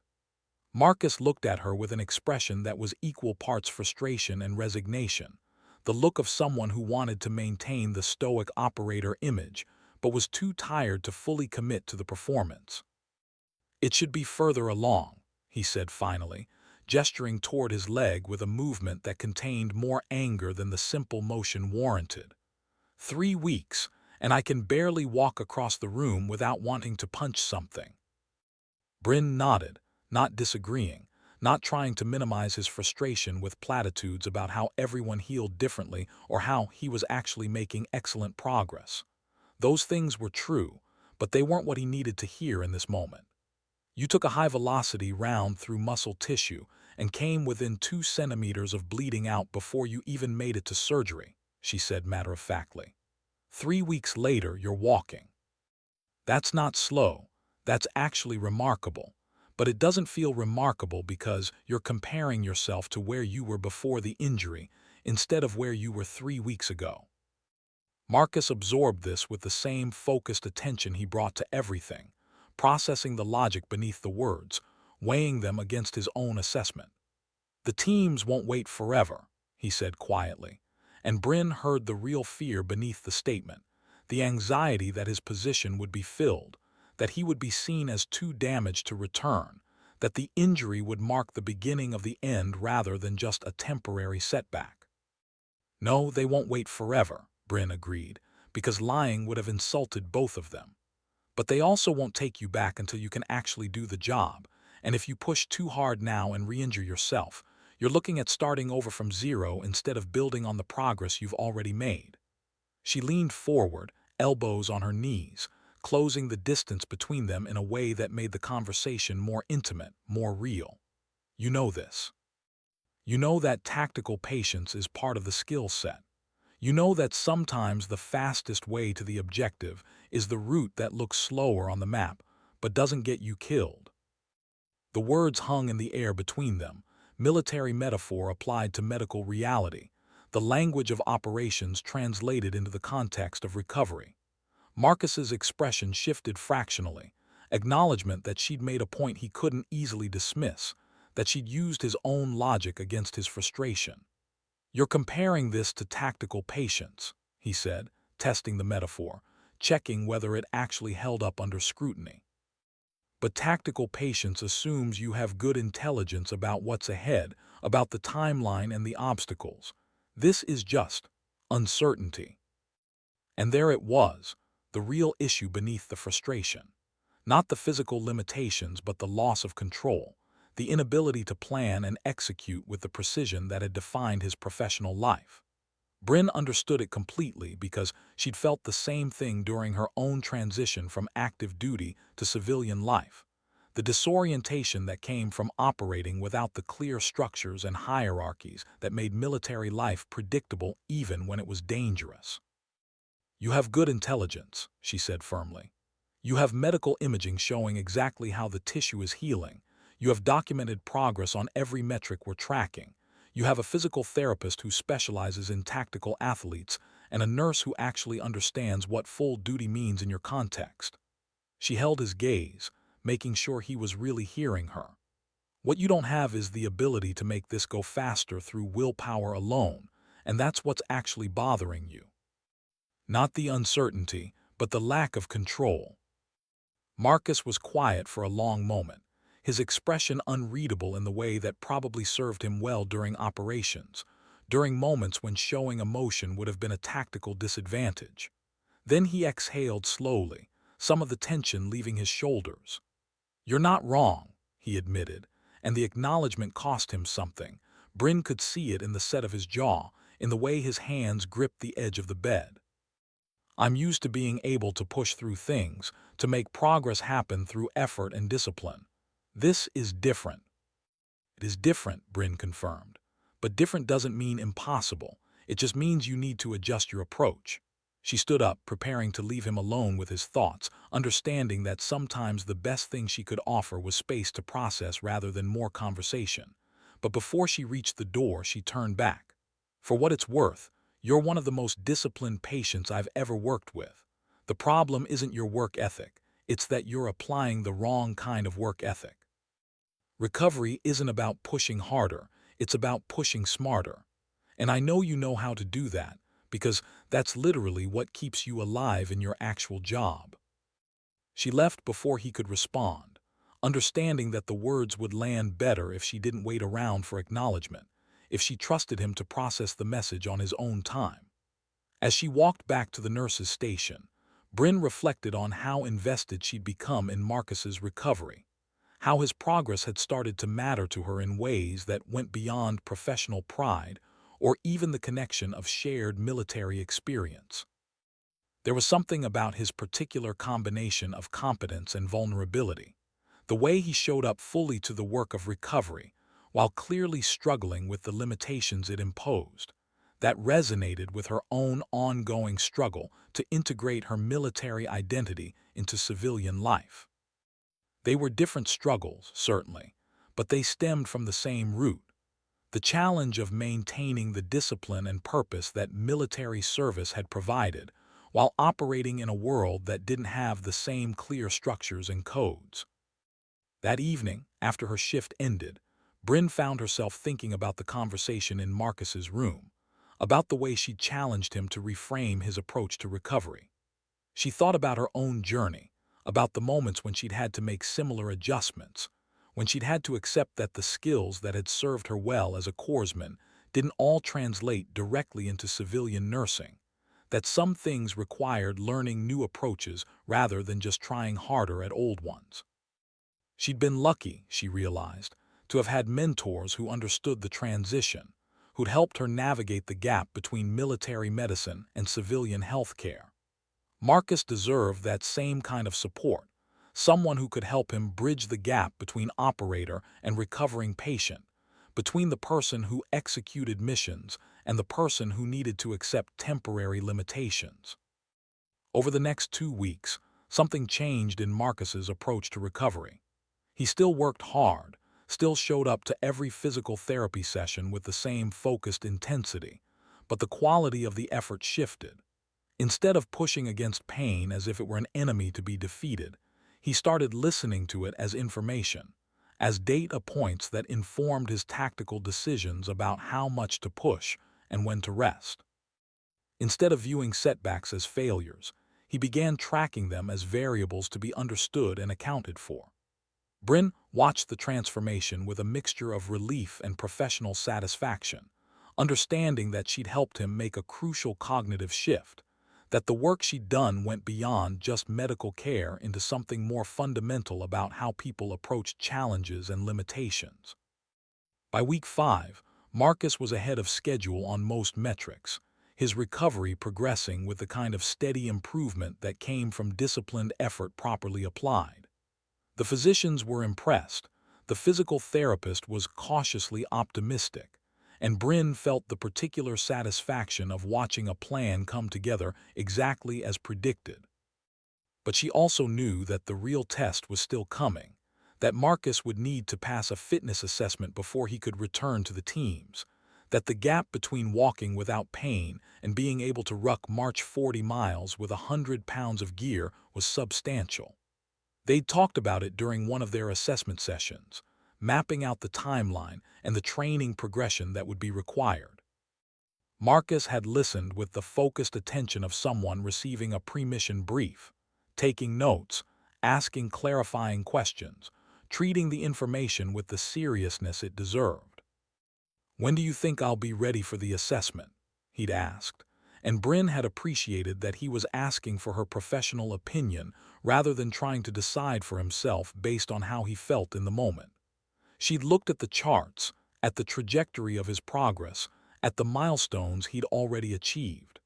Marcus looked at her with an expression that was equal parts frustration and resignation, the look of someone who wanted to maintain the stoic operator image but was too tired to fully commit to the performance. "It should be further along," he said finally, gesturing toward his leg with a movement that contained more anger than the simple motion warranted. "3 weeks, and I can barely walk across the room without wanting to punch something." Bryn nodded, not disagreeing, not trying to minimize his frustration with platitudes about how everyone healed differently or how he was actually making excellent progress. Those things were true, but they weren't what he needed to hear in this moment. "You took a high-velocity round through muscle tissue and came within 2 centimeters of bleeding out before you even made it to surgery," she said matter-of-factly. "3 weeks later, you're walking. That's not slow, that's actually remarkable. But it doesn't feel remarkable because you're comparing yourself to where you were before the injury instead of where you were 3 weeks ago." Marcus absorbed this with the same focused attention he brought to everything, processing the logic beneath the words, weighing them against his own assessment. "The teams won't wait forever," he said quietly, and Bryn heard the real fear beneath the statement, the anxiety that his position would be filled, that he would be seen as too damaged to return, that the injury would mark the beginning of the end rather than just a temporary setback. "No, they won't wait forever," Bryn agreed, because lying would have insulted both of them. "But they also won't take you back until you can actually do the job, and if you push too hard now and re-injure yourself, you're looking at starting over from zero instead of building on the progress you've already made." She leaned forward, elbows on her knees, closing the distance between them in a way that made the conversation more intimate, more real. "You know this. You know that tactical patience is part of the skill set. You know that sometimes the fastest way to the objective is the route that looks slower on the map, but doesn't get you killed." The words hung in the air between them, military metaphor applied to medical reality, the language of operations translated into the context of recovery. Marcus's expression shifted fractionally, acknowledgement that she'd made a point he couldn't easily dismiss, that she'd used his own logic against his frustration. "You're comparing this to tactical patience," he said, testing the metaphor, checking whether it actually held up under scrutiny. "But tactical patience assumes you have good intelligence about what's ahead, about the timeline and the obstacles. This is just uncertainty." And there it was, the real issue beneath the frustration. Not the physical limitations, but the loss of control, the inability to plan and execute with the precision that had defined his professional life. Bryn understood it completely because she'd felt the same thing during her own transition from active duty to civilian life. The disorientation that came from operating without the clear structures and hierarchies that made military life predictable even when it was dangerous. "You have good intelligence," she said firmly. "You have medical imaging showing exactly how the tissue is healing. You have documented progress on every metric we're tracking. You have a physical therapist who specializes in tactical athletes and a nurse who actually understands what full duty means in your context." She held his gaze, making sure he was really hearing her. "What you don't have is the ability to make this go faster through willpower alone, and that's what's actually bothering you. Not the uncertainty, but the lack of control." Marcus was quiet for a long moment, his expression unreadable in the way that probably served him well during operations, during moments when showing emotion would have been a tactical disadvantage. Then he exhaled slowly, some of the tension leaving his shoulders. "You're not wrong," he admitted, and the acknowledgement cost him something. Bryn could see it in the set of his jaw, in the way his hands gripped the edge of the bed. "I'm used to being able to push through things, to make progress happen through effort and discipline. This is different." "It is different," Bryn confirmed, But different doesn't mean impossible. It just means you need to adjust your approach. She stood up, preparing to leave him alone with his thoughts, understanding that sometimes the best thing she could offer was space to process rather than more conversation. But before she reached the door, she turned back. For what it's worth, you're one of the most disciplined patients I've ever worked with. The problem isn't your work ethic, it's that you're applying the wrong kind of work ethic. Recovery isn't about pushing harder, it's about pushing smarter. And I know you know how to do that, because that's literally what keeps you alive in your actual job. She left before he could respond, understanding that the words would land better if she didn't wait around for acknowledgement, if she trusted him to process the message on his own time. As she walked back to the nurse's station, Bryn reflected on how invested she'd become in Marcus's recovery, how his progress had started to matter to her in ways that went beyond professional pride or even the connection of shared military experience. There was something about his particular combination of competence and vulnerability, the way he showed up fully to the work of recovery while clearly struggling with the limitations it imposed, that resonated with her own ongoing struggle to integrate her military identity into civilian life. They were different struggles, certainly, but they stemmed from the same root: the challenge of maintaining the discipline and purpose that military service had provided, while operating in a world that didn't have the same clear structures and codes. That evening, after her shift ended, Bryn found herself thinking about the conversation in Marcus's room, about the way she challenged him to reframe his approach to recovery. She thought about her own journey, about the moments when she'd had to make similar adjustments, when she'd had to accept that the skills that had served her well as a corpsman didn't all translate directly into civilian nursing, that some things required learning new approaches rather than just trying harder at old ones. She'd been lucky, she realized, to have had mentors who understood the transition, who'd helped her navigate the gap between military medicine and civilian health care. Marcus deserved that same kind of support, someone who could help him bridge the gap between operator and recovering patient, between the person who executed missions and the person who needed to accept temporary limitations. Over the next 2 weeks, something changed in Marcus's approach to recovery. He still worked hard, still showed up to every physical therapy session with the same focused intensity, but the quality of the effort shifted. Instead of pushing against pain as if it were an enemy to be defeated, he started listening to it as information, as data points that informed his tactical decisions about how much to push and when to rest. Instead of viewing setbacks as failures, he began tracking them as variables to be understood and accounted for. Bryn watched the transformation with a mixture of relief and professional satisfaction, understanding that she'd helped him make a crucial cognitive shift, that the work she'd done went beyond just medical care into something more fundamental about how people approach challenges and limitations. By week 5, Marcus was ahead of schedule on most metrics, his recovery progressing with the kind of steady improvement that came from disciplined effort properly applied. The physicians were impressed, the physical therapist was cautiously optimistic, and Bryn felt the particular satisfaction of watching a plan come together exactly as predicted. But she also knew that the real test was still coming, that Marcus would need to pass a fitness assessment before he could return to the teams, that the gap between walking without pain and being able to ruck march 40 miles with 100 pounds of gear was substantial. They'd talked about it during one of their assessment sessions, mapping out the timeline and the training progression that would be required. Marcus had listened with the focused attention of someone receiving a pre-mission brief, taking notes, asking clarifying questions, treating the information with the seriousness it deserved. "When do you think I'll be ready for the assessment?" he'd asked, and Bryn had appreciated that he was asking for her professional opinion rather than trying to decide for himself based on how he felt in the moment. She'd looked at the charts, at the trajectory of his progress, at the milestones he'd already achieved.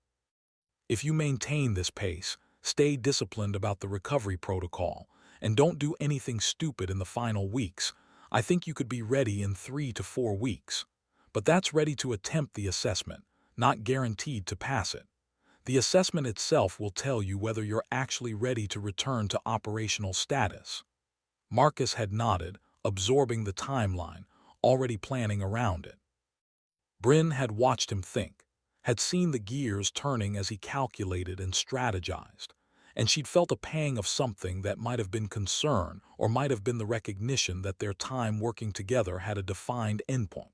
"If you maintain this pace, stay disciplined about the recovery protocol, and don't do anything stupid in the final weeks, I think you could be ready in 3 to 4 weeks. but that's ready to attempt the assessment, not guaranteed to pass it. The assessment itself will tell you whether you're actually ready to return to operational status. Marcus had nodded, absorbing the timeline, already planning around it. Bryn had watched him think, had seen the gears turning as he calculated and strategized, and she'd felt a pang of something that might have been concern or might have been the recognition that their time working together had a defined endpoint,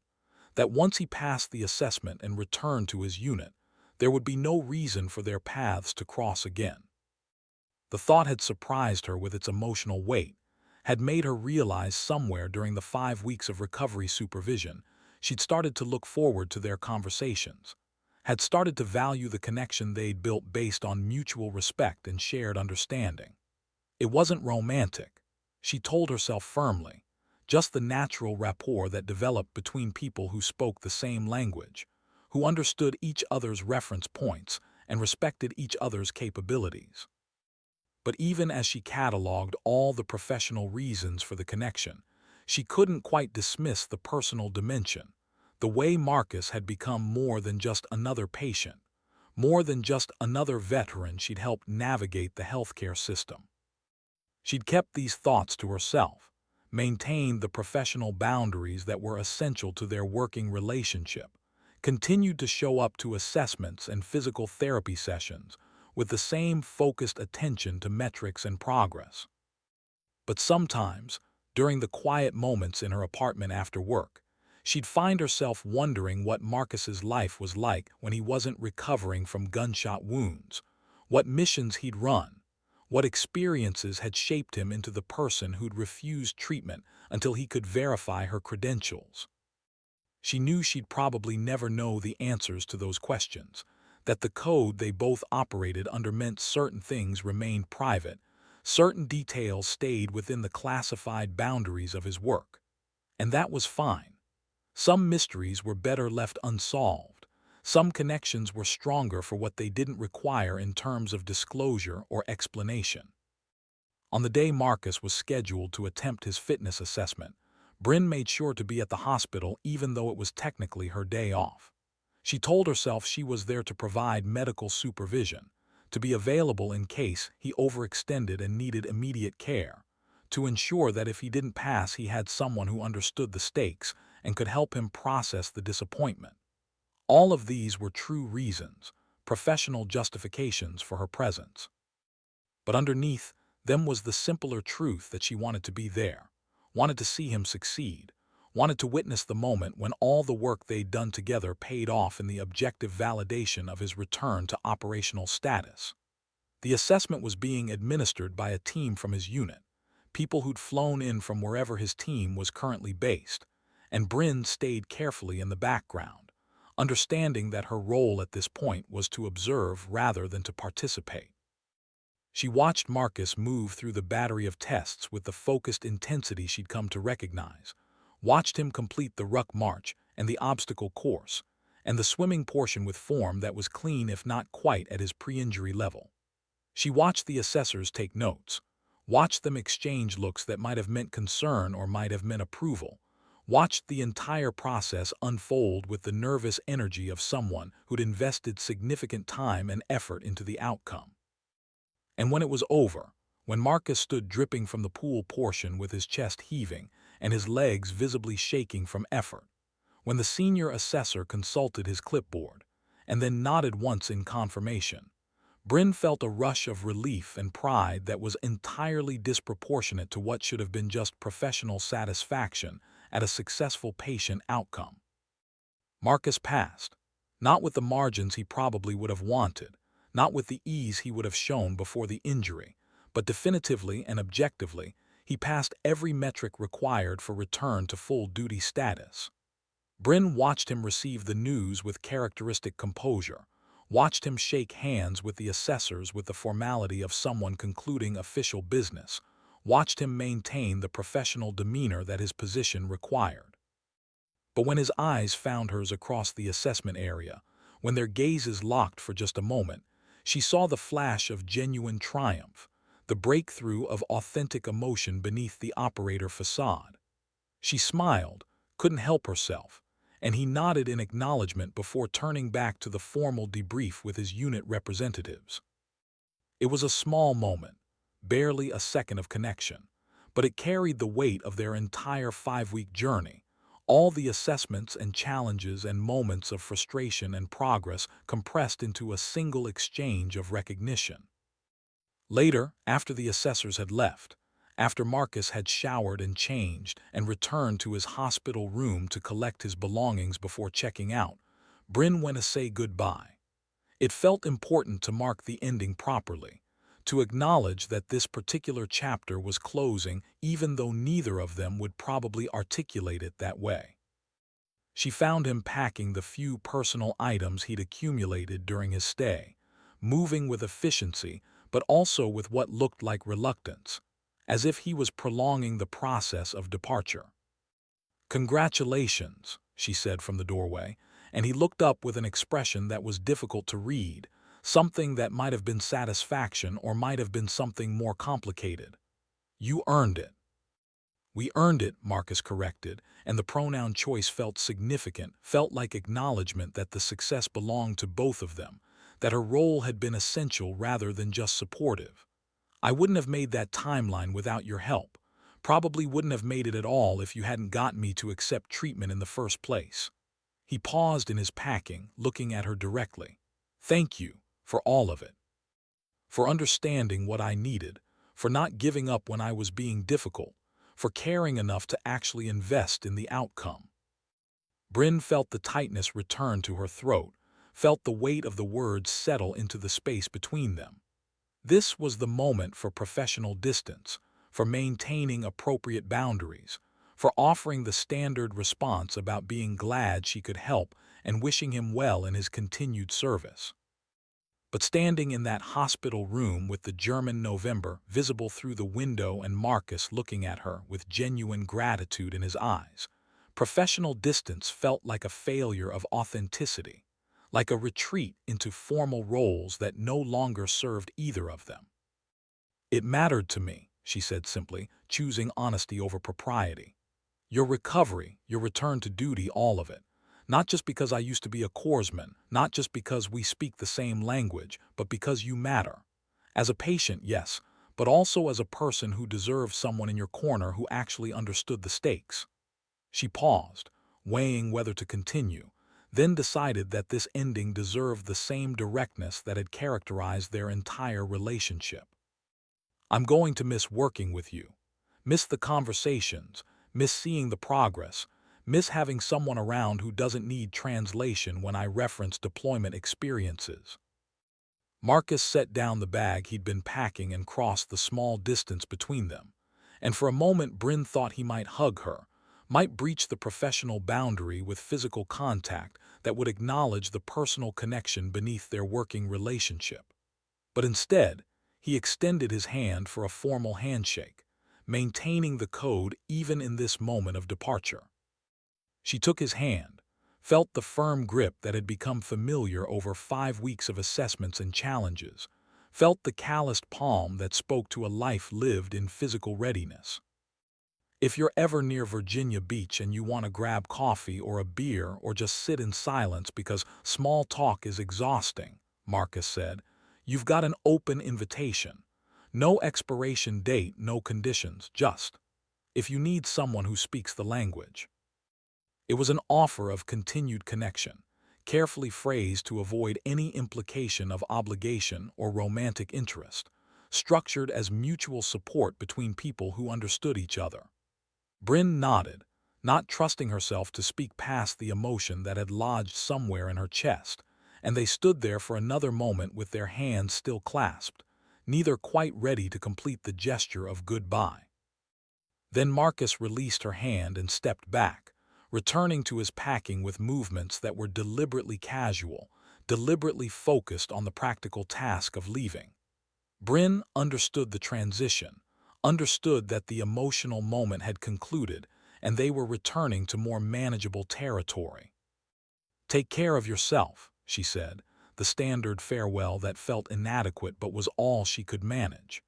that once he passed the assessment and returned to his unit, there would be no reason for their paths to cross again. The thought had surprised her with its emotional weight, had made her realize somewhere during the 5 weeks of recovery supervision she'd started to look forward to their conversations, had started to value the connection they'd built based on mutual respect and shared understanding. It wasn't romantic, she told herself firmly, just the natural rapport that developed between people who spoke the same language, who understood each other's reference points and respected each other's capabilities. But even as she cataloged all the professional reasons for the connection, she couldn't quite dismiss the personal dimension, the way Marcus had become more than just another patient, more than just another veteran she'd helped navigate the healthcare system. She'd kept these thoughts to herself, maintained the professional boundaries that were essential to their working relationship, continued to show up to assessments and physical therapy sessions with the same focused attention to metrics and progress. But sometimes, during the quiet moments in her apartment after work, she'd find herself wondering what Marcus's life was like when he wasn't recovering from gunshot wounds, what missions he'd run, what experiences had shaped him into the person who'd refused treatment until he could verify her credentials. She knew she'd probably never know the answers to those questions, that the code they both operated under meant certain things remained private, certain details stayed within the classified boundaries of his work. And that was fine. Some mysteries were better left unsolved. Some connections were stronger for what they didn't require in terms of disclosure or explanation. On the day Marcus was scheduled to attempt his fitness assessment, Bryn made sure to be at the hospital even though it was technically her day off. She told herself she was there to provide medical supervision, to be available in case he overextended and needed immediate care, to ensure that if he didn't pass he had someone who understood the stakes and could help him process the disappointment. All of these were true reasons, professional justifications for her presence. But underneath them was the simpler truth that she wanted to be there, wanted to see him succeed, wanted to witness the moment when all the work they'd done together paid off in the objective validation of his return to operational status. The assessment was being administered by a team from his unit, people who'd flown in from wherever his team was currently based, and Bryn stayed carefully in the background, understanding that her role at this point was to observe rather than to participate. She watched Marcus move through the battery of tests with the focused intensity she'd come to recognize, watched him complete the ruck march and the obstacle course, and the swimming portion with form that was clean if not quite at his pre-injury level. She watched the assessors take notes, watched them exchange looks that might have meant concern or might have meant approval, watched the entire process unfold with the nervous energy of someone who'd invested significant time and effort into the outcome. And when it was over, when Marcus stood dripping from the pool portion with his chest heaving and his legs visibly shaking from effort, when the senior assessor consulted his clipboard and then nodded once in confirmation, Bryn felt a rush of relief and pride that was entirely disproportionate to what should have been just professional satisfaction at a successful patient outcome. Marcus passed, not with the margins he probably would have wanted, not with the ease he would have shown before the injury, but definitively and objectively, he passed every metric required for return to full-duty status. Bryn watched him receive the news with characteristic composure, watched him shake hands with the assessors with the formality of someone concluding official business, watched him maintain the professional demeanor that his position required. But when his eyes found hers across the assessment area, when their gazes locked for just a moment, she saw the flash of genuine triumph, the breakthrough of authentic emotion beneath the operator facade. She smiled, couldn't help herself, and he nodded in acknowledgement before turning back to the formal debrief with his unit representatives. It was a small moment, barely a second of connection, but it carried the weight of their entire 5-week journey, all the assessments and challenges and moments of frustration and progress compressed into a single exchange of recognition. Later, after the assessors had left, after Marcus had showered and changed and returned to his hospital room to collect his belongings before checking out, Bryn went to say goodbye. It felt important to mark the ending properly, to acknowledge that this particular chapter was closing even though neither of them would probably articulate it that way. She found him packing the few personal items he'd accumulated during his stay, moving with efficiency but also with what looked like reluctance, as if he was prolonging the process of departure. "Congratulations," she said from the doorway, and he looked up with an expression that was difficult to read, something that might have been satisfaction or might have been something more complicated. "You earned it." "We earned it," Marcus corrected, and the pronoun choice felt significant, felt like acknowledgement that the success belonged to both of them, that her role had been essential rather than just supportive. "I wouldn't have made that timeline without your help. Probably wouldn't have made it at all if you hadn't gotten me to accept treatment in the first place." He paused in his packing, looking at her directly. "Thank you for all of it. For understanding what I needed, for not giving up when I was being difficult, for caring enough to actually invest in the outcome." Bryn felt the tightness return to her throat, felt the weight of the words settle into the space between them. This was the moment for professional distance, for maintaining appropriate boundaries, for offering the standard response about being glad she could help and wishing him well in his continued service. But standing in that hospital room with the German November visible through the window and Marcus looking at her with genuine gratitude in his eyes, professional distance felt like a failure of authenticity, like a retreat into formal roles that no longer served either of them. "It mattered to me," she said simply, choosing honesty over propriety. "Your recovery, your return to duty, all of it. Not just because I used to be a corpsman, not just because we speak the same language, but because you matter. As a patient, yes, but also as a person who deserves someone in your corner who actually understood the stakes." She paused, weighing whether to continue, then decided that this ending deserved the same directness that had characterized their entire relationship. "I'm going to miss working with you. Miss the conversations, miss seeing the progress, miss having someone around who doesn't need translation when I reference deployment experiences." Marcus set down the bag he'd been packing and crossed the small distance between them, and for a moment Bryn thought he might hug her, might breach the professional boundary with physical contact that would acknowledge the personal connection beneath their working relationship. But instead, he extended his hand for a formal handshake, maintaining the code even in this moment of departure. She took his hand, felt the firm grip that had become familiar over 5 weeks of assessments and challenges, felt the calloused palm that spoke to a life lived in physical readiness. "If you're ever near Virginia Beach and you want to grab coffee or a beer or just sit in silence because small talk is exhausting," Marcus said, "you've got an open invitation. No expiration date, no conditions, just if you need someone who speaks the language." It was an offer of continued connection, carefully phrased to avoid any implication of obligation or romantic interest, structured as mutual support between people who understood each other. Bryn nodded, not trusting herself to speak past the emotion that had lodged somewhere in her chest, and they stood there for another moment with their hands still clasped, neither quite ready to complete the gesture of goodbye. Then Marcus released her hand and stepped back, returning to his packing with movements that were deliberately casual, deliberately focused on the practical task of leaving. Bryn understood the transition, understood that the emotional moment had concluded and they were returning to more manageable territory. "Take care of yourself," she said, the standard farewell that felt inadequate but was all she could manage.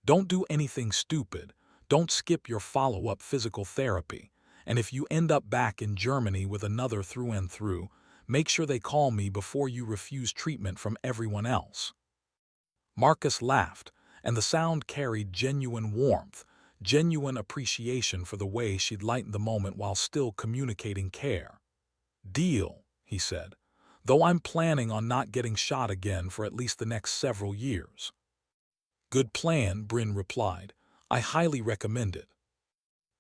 "Don't do anything stupid, don't skip your follow-up physical therapy, And if you end up back in Germany with another through and through, make sure they call me before you refuse treatment from everyone else." Marcus laughed, and the sound carried genuine warmth, genuine appreciation for the way she'd lightened the moment while still communicating care. "Deal," he said, "though I'm planning on not getting shot again for at least the next several years." "Good plan," Bryn replied. "I highly recommend it."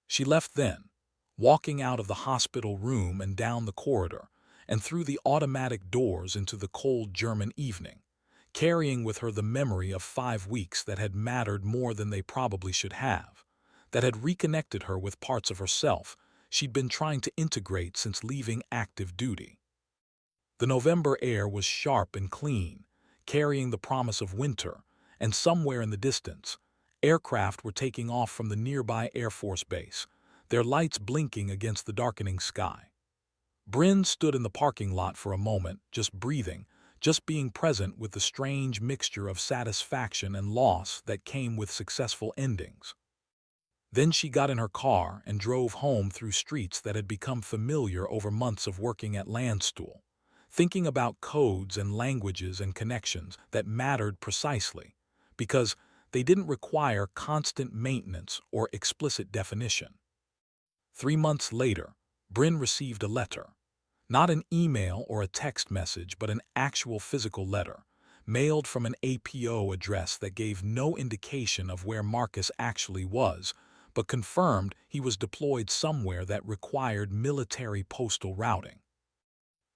She left then, walking out of the hospital room and down the corridor, and through the automatic doors into the cold German evening, carrying with her the memory of 5 weeks that had mattered more than they probably should have, that had reconnected her with parts of herself she'd been trying to integrate since leaving active duty. The November air was sharp and clean, carrying the promise of winter, and somewhere in the distance, aircraft were taking off from the nearby Air Force base, their lights blinking against the darkening sky. Bryn stood in the parking lot for a moment, just breathing, just being present with the strange mixture of satisfaction and loss that came with successful endings. Then she got in her car and drove home through streets that had become familiar over months of working at Landstuhl, thinking about codes and languages and connections that mattered precisely, because they didn't require constant maintenance or explicit definition. 3 months later, Bryn received a letter. Not an email or a text message, but an actual physical letter, mailed from an APO address that gave no indication of where Marcus actually was, but confirmed he was deployed somewhere that required military postal routing.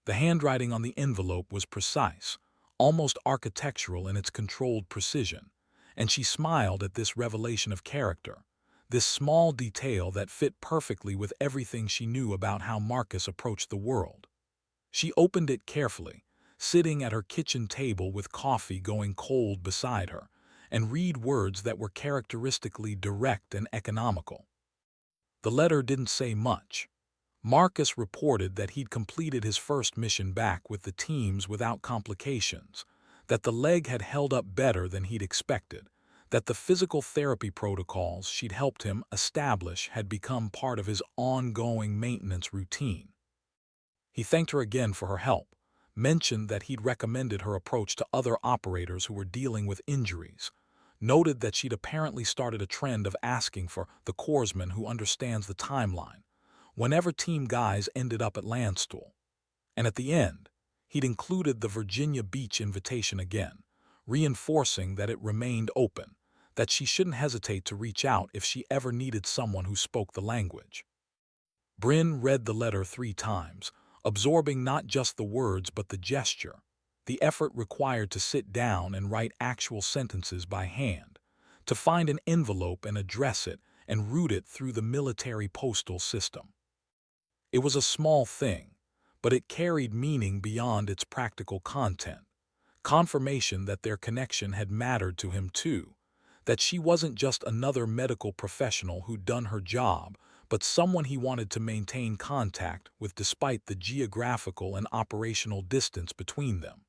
The handwriting on the envelope was precise, almost architectural in its controlled precision, and she smiled at this revelation of character, this small detail that fit perfectly with everything she knew about how Marcus approached the world. She opened it carefully, sitting at her kitchen table with coffee going cold beside her, and read words that were characteristically direct and economical. The letter didn't say much. Marcus reported that he'd completed his first mission back with the teams without complications, that the leg had held up better than he'd expected, that the physical therapy protocols she'd helped him establish had become part of his ongoing maintenance routine. He thanked her again for her help, mentioned that he'd recommended her approach to other operators who were dealing with injuries, noted that she'd apparently started a trend of asking for the corpsman who understands the timeline whenever team guys ended up at Landstuhl. And at the end, he'd included the Virginia Beach invitation again, reinforcing that it remained open, that she shouldn't hesitate to reach out if she ever needed someone who spoke the language. Bryn read the letter 3 times, absorbing not just the words but the gesture, the effort required to sit down and write actual sentences by hand, to find an envelope and address it and route it through the military postal system. It was a small thing, but it carried meaning beyond its practical content, confirmation that their connection had mattered to him too, that she wasn't just another medical professional who'd done her job, but someone he wanted to maintain contact with despite the geographical and operational distance between them.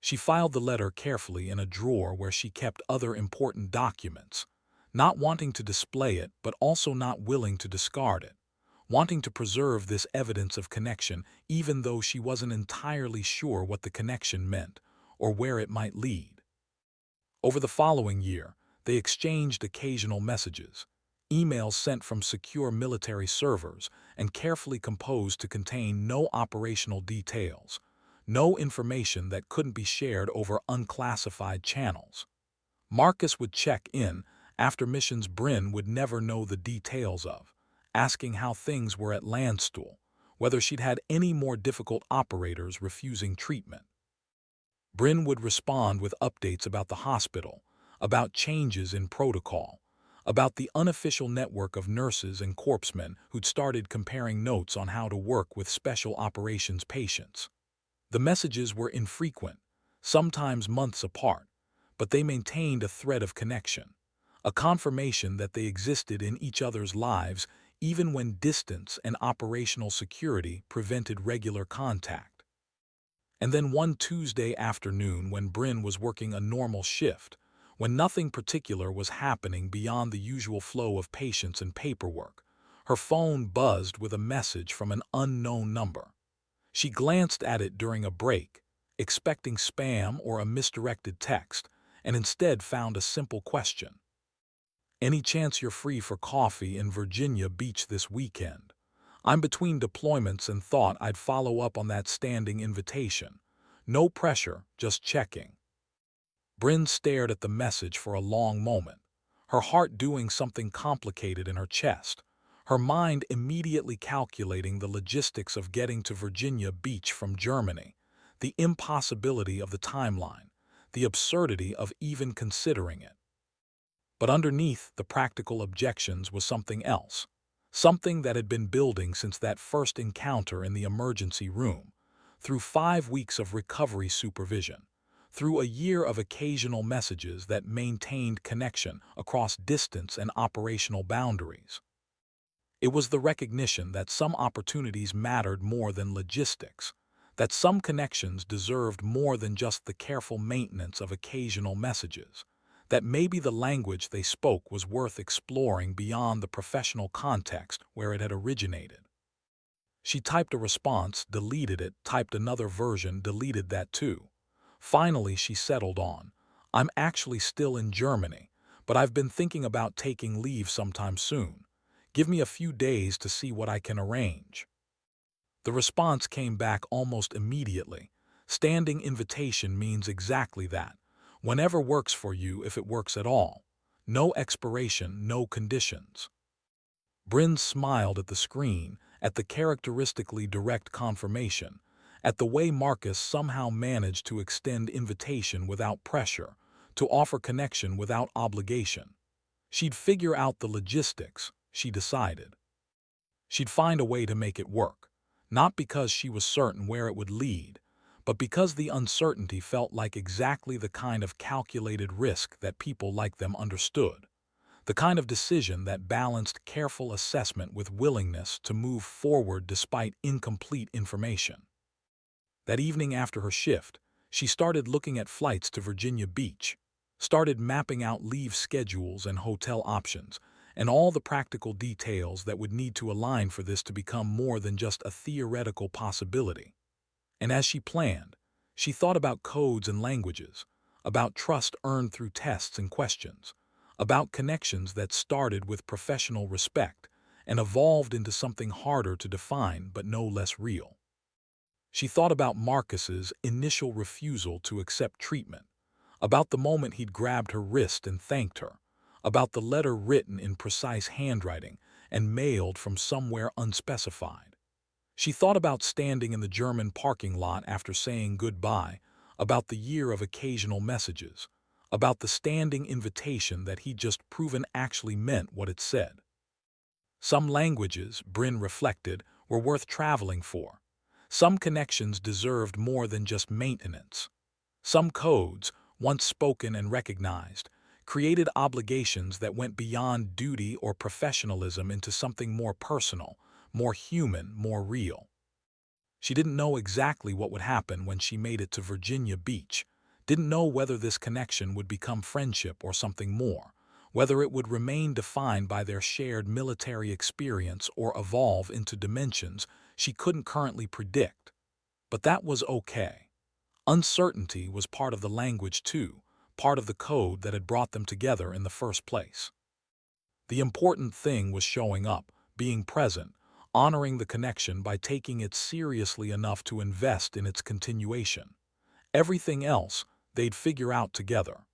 She filed the letter carefully in a drawer where she kept other important documents, not wanting to display it but also not willing to discard it, wanting to preserve this evidence of connection even though she wasn't entirely sure what the connection meant or where it might lead. Over the following year, they exchanged occasional messages, emails sent from secure military servers and carefully composed to contain no operational details, no information that couldn't be shared over unclassified channels. Marcus would check in after missions Bryn would never know the details of, asking how things were at Landstuhl, whether she'd had any more difficult operators refusing treatment. Bryn would respond with updates about the hospital, about changes in protocol, about the unofficial network of nurses and corpsmen who'd started comparing notes on how to work with special operations patients. The messages were infrequent, sometimes months apart, but they maintained a thread of connection, a confirmation that they existed in each other's lives even when distance and operational security prevented regular contact. And then one Tuesday afternoon when Bryn was working a normal shift, when nothing particular was happening beyond the usual flow of patients and paperwork, Her phone buzzed with a message from an unknown number. She glanced at it during a break, expecting spam or a misdirected text, and instead found a simple question. Any chance you're free for coffee in Virginia Beach this weekend? I'm between deployments and thought I'd follow up on that standing invitation. No pressure, just checking. Bryn stared at the message for a long moment, her heart doing something complicated in her chest, her mind immediately calculating the logistics of getting to Virginia Beach from Germany, the impossibility of the timeline, the absurdity of even considering it. But underneath the practical objections was something else, something that had been building since that first encounter in the emergency room, through 5 weeks of recovery supervision, through a year of occasional messages that maintained connection across distance and operational boundaries. It was the recognition that some opportunities mattered more than logistics, that some connections deserved more than just the careful maintenance of occasional messages, that maybe the language they spoke was worth exploring beyond the professional context where it had originated. She typed a response, deleted it, typed another version, deleted that too. Finally, she settled on, "I'm actually still in Germany, but I've been thinking about taking leave sometime soon. Give me a few days to see what I can arrange." The response came back almost immediately. Standing invitation means exactly that. Whenever works for you, if it works at all. No expiration, no conditions. Bryn smiled at the screen, at the characteristically direct confirmation, at the way Marcus somehow managed to extend invitation without pressure, to offer connection without obligation. She'd figure out the logistics, she decided. She'd find a way to make it work, not because she was certain where it would lead, but because the uncertainty felt like exactly the kind of calculated risk that people like them understood, the kind of decision that balanced careful assessment with willingness to move forward despite incomplete information. That evening after her shift, she started looking at flights to Virginia Beach, started mapping out leave schedules and hotel options, and all the practical details that would need to align for this to become more than just a theoretical possibility. And as she planned, she thought about codes and languages, about trust earned through tests and questions, about connections that started with professional respect and evolved into something harder to define but no less real. She thought about Marcus's initial refusal to accept treatment, about the moment he'd grabbed her wrist and thanked her, about the letter written in precise handwriting and mailed from somewhere unspecified. She thought about standing in the German parking lot after saying goodbye, about the year of occasional messages, about the standing invitation that he'd just proven actually meant what it said. Some languages, Bryn reflected, were worth traveling for. Some connections deserved more than just maintenance. Some codes, once spoken and recognized, created obligations that went beyond duty or professionalism into something more personal, more human, more real. She didn't know exactly what would happen when she made it to Virginia Beach, didn't know whether this connection would become friendship or something more, whether it would remain defined by their shared military experience or evolve into dimensions she couldn't currently predict. But that was okay. Uncertainty was part of the language too, part of the code that had brought them together in the first place. The important thing was showing up, being present, honoring the connection by taking it seriously enough to invest in its continuation. Everything else, they'd figure out together.